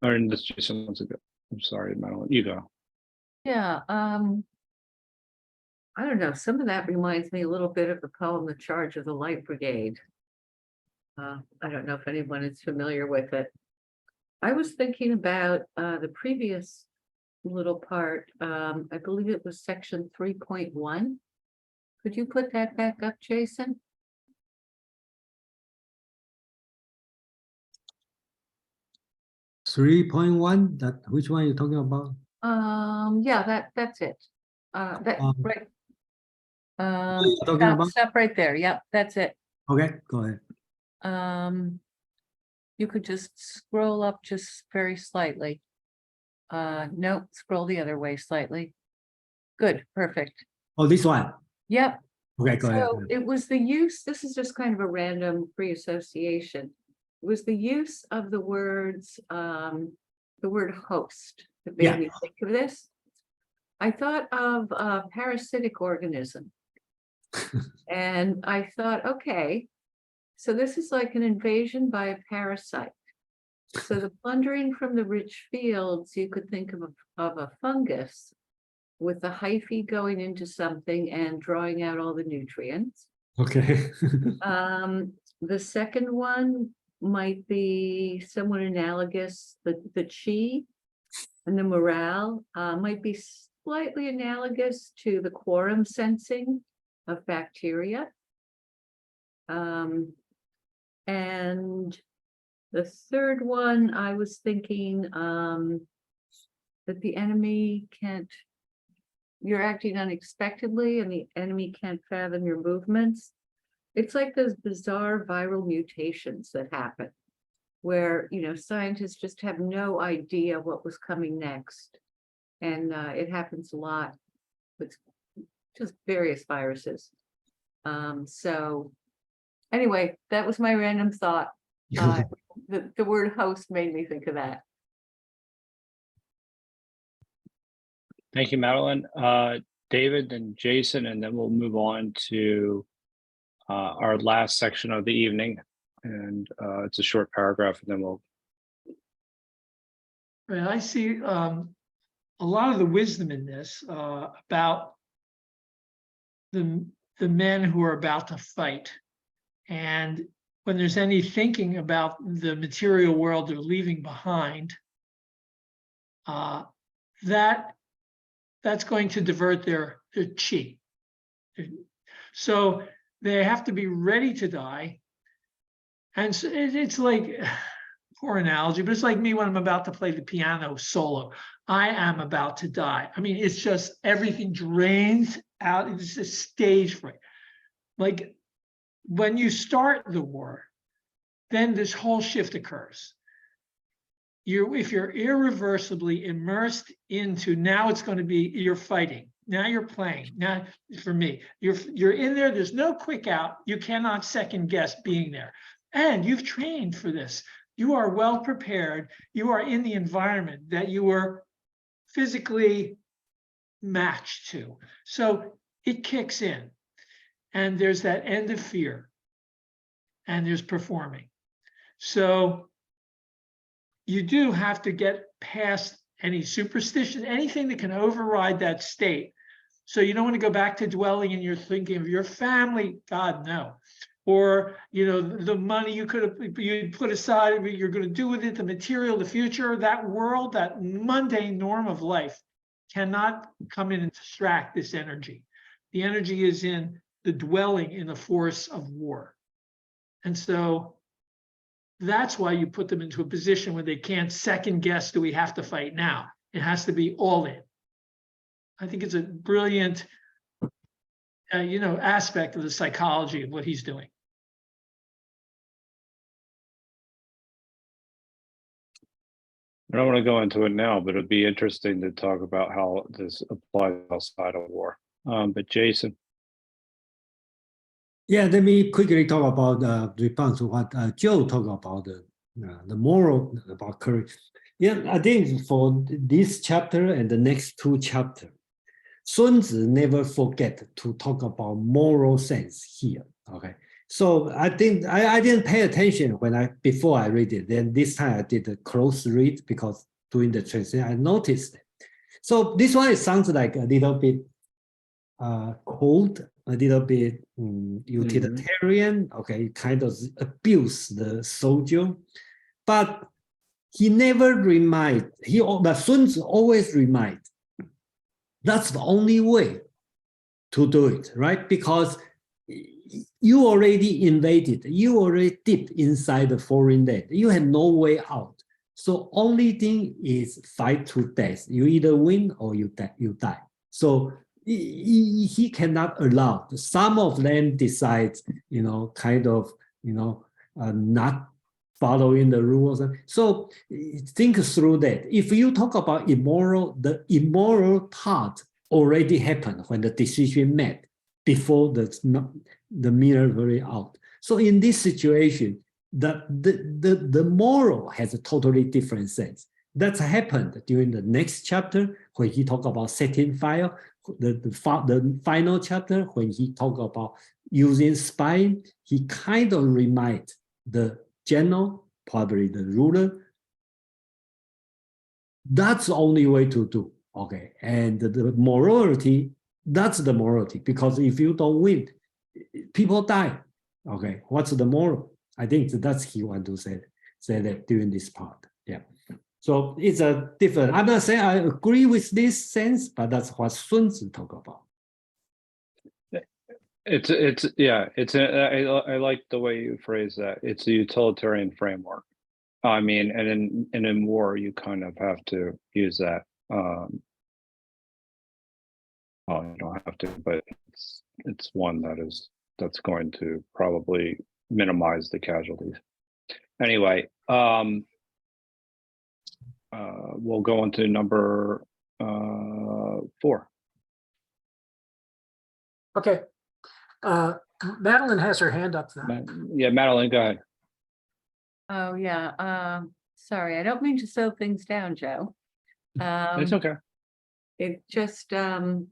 or in this Jason wants to go. I'm sorry, Madeline, you go. Yeah, I don't know, some of that reminds me a little bit of the poem, The Charge of the Light Brigade. I don't know if anyone is familiar with it. I was thinking about the previous little part, I believe it was section 3.1. Could you put that back up, Jason? .3.1, that which one are you talking about? Yeah, that's it. Right. You're talking about? Stop right there. Yep, that's it. Okay, go ahead. You could just scroll up just very slightly. Nope, scroll the other way slightly. Good, perfect. Oh, this one. Yep. Okay, go ahead. So it was the use, this is just kind of a random free association. It was the use of the words, the word host that made me think of this. I thought of a parasitic organism. And I thought, okay, so this is like an invasion by a parasite. So the plundering from the rich fields, you could think of a fungus with the hyphae going into something and drawing out all the nutrients. Okay. The second one might be somewhat analogous. The chi and the morale might be slightly analogous to the quorum sensing of bacteria. And the third one, I was thinking that the enemy can't, you're acting unexpectedly and the enemy can't fathom your movements. It's like those bizarre viral mutations that happen where, you know, scientists just have no idea what was coming next. And it happens a lot with just various viruses. So anyway, that was my random thought. The word host made me think of that. Thank you, Madeline. David and Jason, and then we'll move on to our last section of the evening. And it's a short paragraph, and then we'll. Right, I see a lot of the wisdom in this about the men who are about to fight. And when there's any thinking about the material world they're leaving behind, that's going to divert their chi. So they have to be ready to die. And so it's like, poor analogy, but it's like me when I'm about to play the piano solo. I am about to die. I mean, it's just everything drains out. It's a stage fright. Like when you start the war, then this whole shift occurs. If you're irreversibly immersed into, now it's going to be, you're fighting. Now you're playing. Now, for me, you're in there. There's no quick out. You cannot second guess being there. And you've trained for this. you are well prepared. You are in the environment that you were physically matched to. So it kicks in, and there's that end of fear, and there's performing. So you do have to get past any superstition, anything that can override that state. So you don't want to go back to dwelling and you're thinking of your family. God, no. Or, you know, the money you put aside, what you're going to do with it, the material, the future, that world, that mundane norm of life cannot come in and distract this energy. The energy is in the dwelling in the force of war. And so that's why you put them into a position where they can't second guess, do we have to fight now? It has to be all in. I think it's a brilliant, aspect of the psychology of what he's doing. I don't want to go into it now, but it'd be interesting to talk about how this applies outside of war. But Jason. Yeah, let me quickly talk about response to what Joe talked about the moral about courage. Yeah, I think for this chapter and the next two chapters, Sun Tzu never forget to talk about moral sense here. Okay, so I think I didn't pay attention before I read it. Then this time I did a close read because doing the translation I noticed it. So this one it sounds like a little bit cold, a little bit utilitarian. Okay, kind of abuse the soldier, but he never but Sun Tzu always remind. That's the only way to do it, right? Because you already invaded, you already deep inside the foreign land, you have no way out. So only thing is fight to death. You either win or you die. So he cannot allow. Some of them decide, not following the rules. So think through that. If you talk about immoral, the immoral part already happened when the decision made before the military out. So in this situation, the moral has a totally different sense. That's happened during the next chapter when he talked about setting fire. The final chapter when he talked about using spying, he kind of remind the general, probably the ruler. That's the only way to do. Okay, and the morality, that's the morality, because if you don't win, people die. Okay, what's the moral? I think that's he want to say that during this part. Yeah. So it's a different. I'm not saying I agree with this sense, but that's what Sun Tzu talk about. I like the way you phrase that. It's a utilitarian framework. I mean, and in war, you kind of have to use that. Well, you don't have to, but it's one that's going to probably minimize the casualties. Anyway, we'll go into number 4. Okay. Madeline has her hand up now. Yeah, Madeline, go ahead. Oh, yeah. Sorry, I don't mean to slow things down, Joe. It's okay. It just that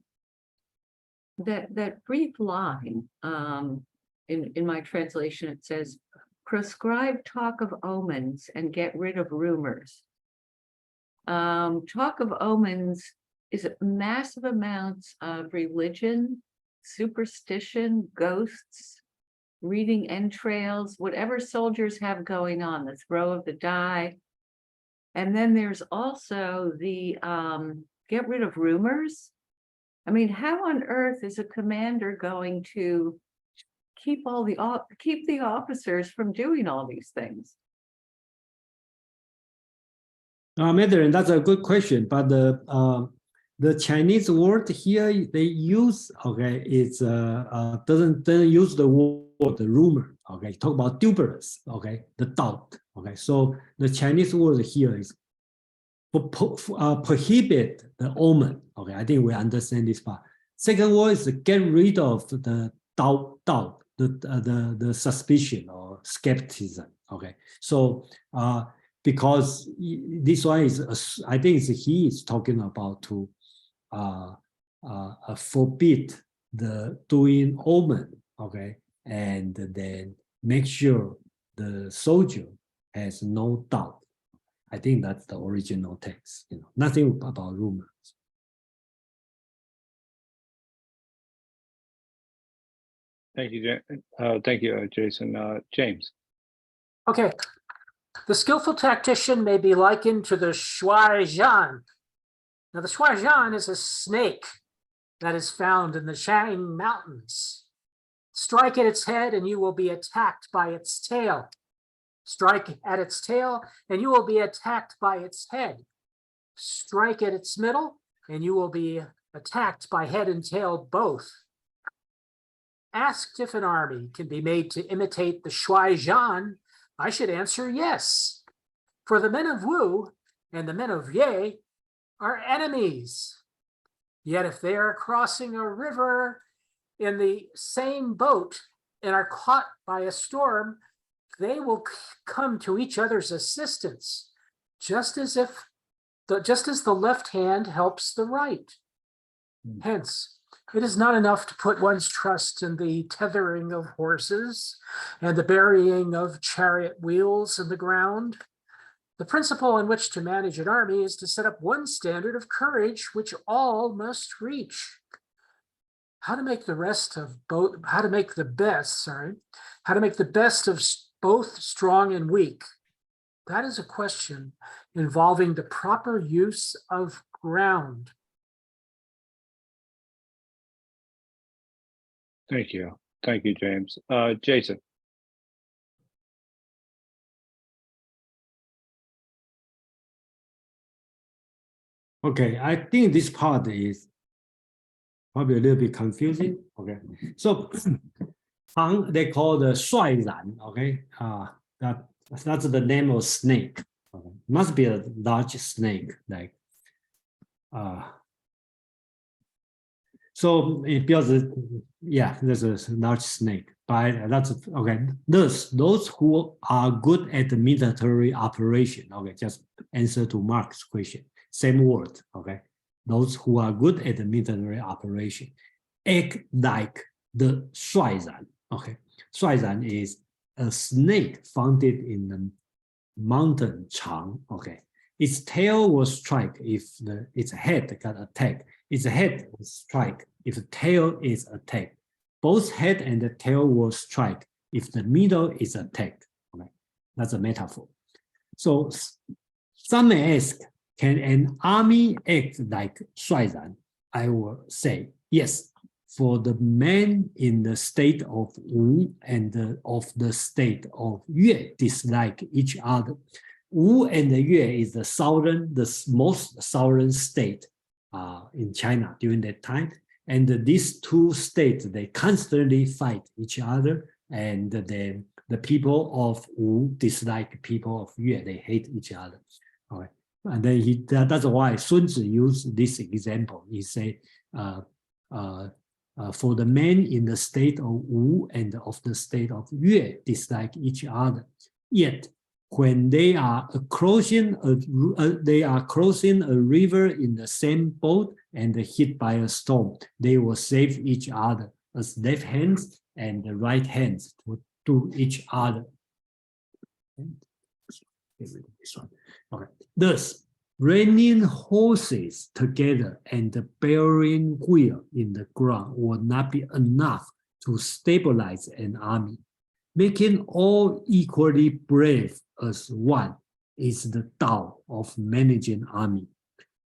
brief line in my translation, it says, prescribe talk of omens and get rid of rumors. Talk of omens is massive amounts of religion, superstition, ghosts, reading entrails, whatever soldiers have going on, the throw of the die. And then there's also the get rid of rumors. I mean, how on earth is a commander going to keep the officers from doing all these things? Madeline, that's a good question, but the Chinese word here they use, okay, it's doesn't use the word the rumor, okay, talk about dubious, okay, the doubt, okay. So the Chinese word here is prohibit the omen, okay. I think we understand this part. Second word is get rid of the doubt, the suspicion or skepticism. Okay, so because this one is, I think he is talking about to forbid the doing omen. Okay, and then make sure the soldier has no doubt. I think that's the original text. Nothing about rumors. Thank you, Jason. James. Okay. The skillful tactician may be likened to the shuaijian. Now, the shuaijian is a snake that is found in the Shang Mountains. Strike at its head and you will be attacked by its tail. Strike at its tail and you will be attacked by its head. Strike at its middle and you will be attacked by head and tail both. Asked if an army can be made to imitate the shuaijian, I should answer yes. For the men of Wu and the men of Ye are enemies. Yet if they are crossing a river in the same boat and are caught by a storm, they will come to each other's assistance, just as the left hand helps the right. Hence, it is not enough to put one's trust in the tethering of horses and the burying of chariot wheels in the ground. The principle on which to manage an army is to set up one standard of courage which all must reach. How to make the best of both strong and weak. That is a question involving the proper use of ground. Thank you, James. Jason. Okay, I think this part is probably a little bit confusing. Okay, so they call the 率然. Okay, that's the name of snake. Okay. Must be a large snake, like so it builds, yeah, there's a large snake. But that's okay. Those who are good at the military operation. Okay, just answer to Mark's question. Same word. Okay, those who are good at the military operation act like the 率然. Okay, 率然 is a snake found in the mountain Chang. Okay, its tail will strike if its head got attacked. Its head will strike if the tail is attacked. Both head and the tail will strike if the middle is attacked. Okay, that's a metaphor. So some may ask, can an army act like 率然? I will say yes. For the men in the state of Wu and of the state of Yue dislike each other. Wu and Yue is the most southern state in China during that time. And these two states, they constantly fight each other. And then the people of Wu dislike people of Yue. They hate each other. All right. And then that's why Sun Tzu used this example. He said, for the men in the state of Wu and of the state of Yue dislike each other. Yet, when they are crossing a river in the same boat and hit by a storm, they will save each other as left hands and the right hands to each other. Okay. Thus, reining horses together and bearing wheel in the ground will not be enough to stabilize an army. Making all equally brave as one is the Tao of managing army.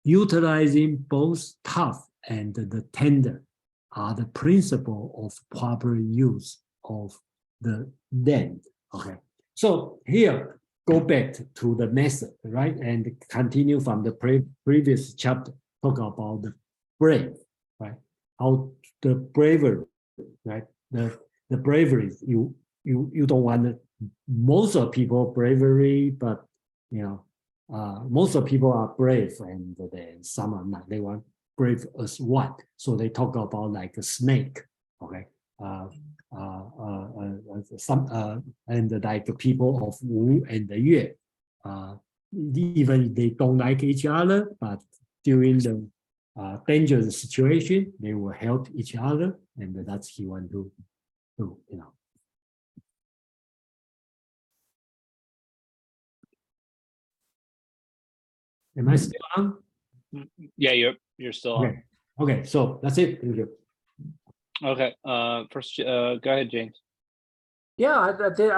Utilizing both tough and the tender are the principle of proper use of the land. Okay, so here, go back to the method, right? And continue from the previous chapter, talk about the brave, right? How the bravery, right? The bravery, you don't want most of people bravery, but most of people are brave and then some are not. They want brave as one. So they talk about like a snake, okay? and like the people of Wu and the Yue, even they don't like each other, but during the dangerous situation, they will help each other, and that's he want to do, you know. Am I still on? Yeah, you're still on. Okay. Okay, so that's it. Thank you. Okay, first, go ahead, James. Yeah, I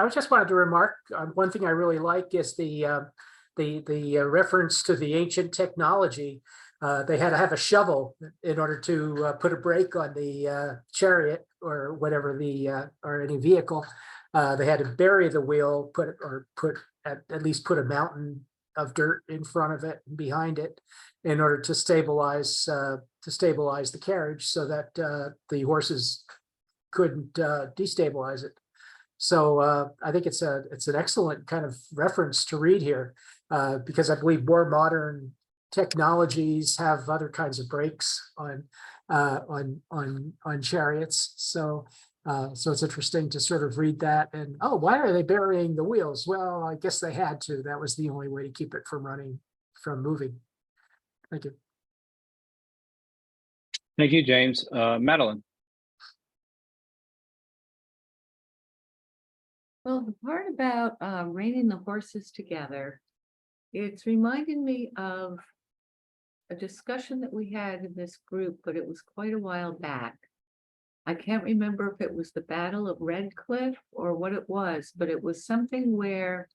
just wanted to remark, one thing I really like is the reference to the ancient technology. They had to have a shovel in order to put a brake on the chariot or whatever or any vehicle. They had to bury the wheel, at least put a mountain of dirt in front of it and behind it in order to stabilize the carriage so that the horses couldn't destabilize it. So I think it's an excellent kind of reference to read here, because I believe more modern technologies have other kinds of brakes on chariots. So it's interesting to sort of read that and, oh, why are they burying the wheels? Well, I guess they had to. That was the only way to keep it from moving. Thank you. Thank you, James. Madeline. Well, the part about reining the horses together, it's reminding me of a discussion that we had in this group, but it was quite a while back. I can't remember if it was the Battle of Red Cliff or what it was, but it was something where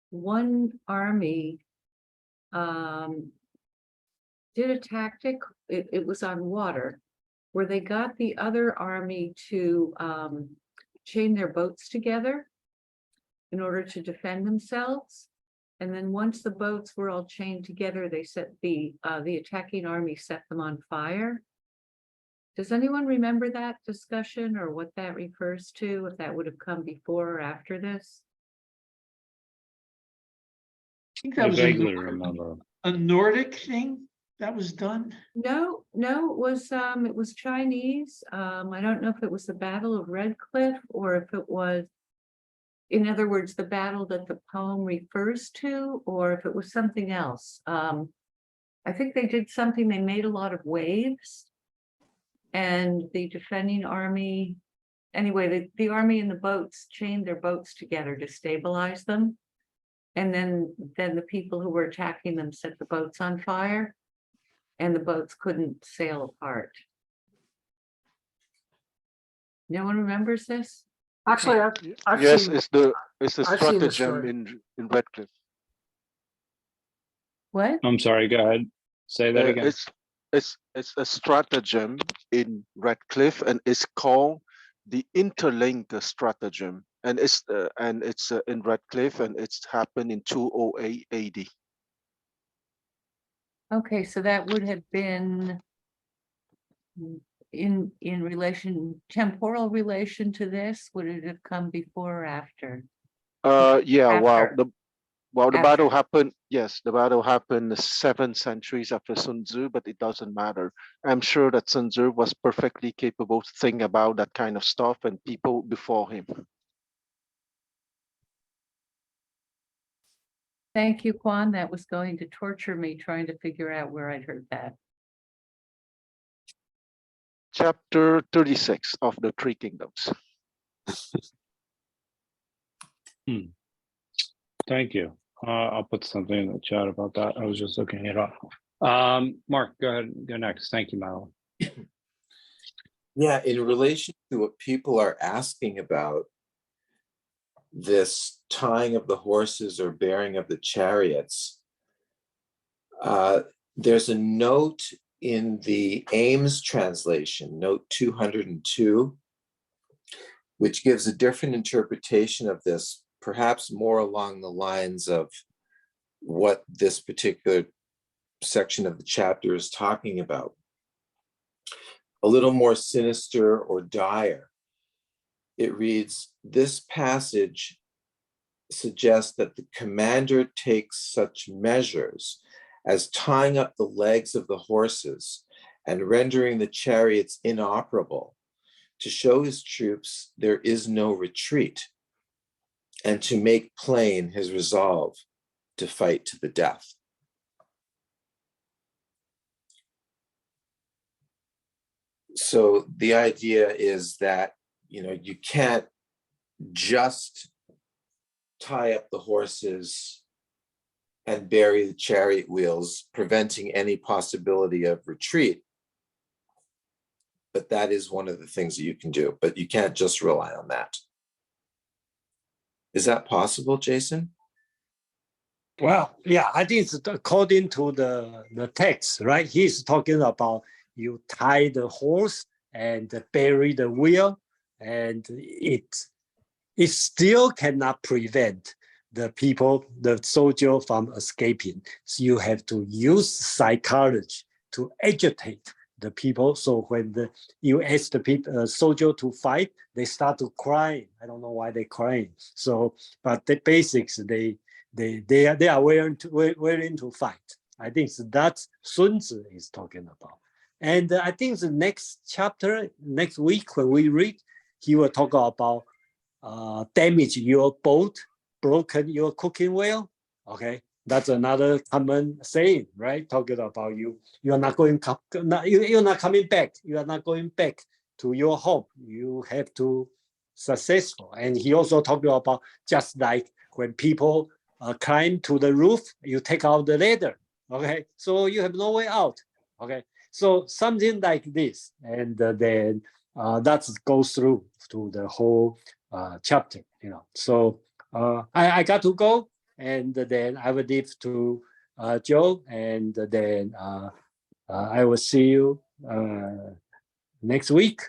one army did a tactic, it was on water, where they got the other army to chain their boats together in order to defend themselves. And then once the boats were all chained together, they set the attacking army set them on fire. Does anyone remember that discussion or what that refers to, if that would have come before or after this? I think that I was vaguely remember. a Nordic thing that was done. No, it was Chinese. I don't know if it was the Battle of Red Cliff or if it was, in other words, the battle that the poem refers to, or if it was something else. I think they did something, they made a lot of waves, and the defending army, anyway, the army and the boats chained their boats together to stabilize them. And then the people who were attacking them set the boats on fire, and the boats couldn't sail apart. No one remembers this? Actually, I've Yes, seen, it's the I've seen the stratagem story. in Redcliffe. What? I'm sorry, go ahead. Say that again. It's a stratagem in Redcliffe, and it's called the interlink stratagem, and it's in Redcliffe, and it's happened in 208 AD. Okay, so that would have been in temporal relation to this. Would it have come before or after? Yeah, After. the After. battle happened. Yes, the battle happened 7 centuries after Sun Tzu, but it doesn't matter. I'm sure that Sun Tzu was perfectly capable to think about that kind of stuff, and people before him. Thank you, Quan. That was going to torture me trying to figure out where I'd heard that. Chapter 36 of the Three Kingdoms. Thank you. I'll put something in the chat about that. I was just looking it up. Mark, go ahead. Go next. Thank you, Madeline. Yeah, in relation to what people are asking about, this tying of the horses or bearing of the chariots, there's a note in the Ames translation, note 202, which gives a different interpretation of this, perhaps more along the lines of what this particular section of the chapter is talking about. A little more sinister or dire. It reads, this passage suggests that the commander takes such measures as tying up the legs of the horses and rendering the chariots inoperable, to show his troops there is no retreat, and to make plain his resolve to fight to the death. So the idea is that, you know, you can't just tie up the horses and bury the chariot wheels, preventing any possibility of retreat. But that is one of the things that you can do, but you can't just rely on that. Is that possible, Jason? Well, yeah, I think it's according to the text, right? He's talking about you tie the horse and bury the wheel, and it still cannot prevent the people, the soldier from escaping. So you have to use psychology to agitate the people. So when you ask the people, soldier to fight, they start to cry. I don't know why they're crying. So, but the basics, they are willing to fight. I think that's Sun Tzu is talking about. And I think the next chapter, next week when we read, he will talk about damage your boat, broken your cooking wheel. Okay, that's another common saying, right? Talking about you're not going, you're not coming back. You are not going back to your home. You have to successful. And he also talked about just like when people climb to the roof, you take out the ladder. Okay, so you have no way out. Okay, so something like this, and then that goes through to the whole chapter, you know. So I got to go, and then I will leave to Joe, and then I will see you next week.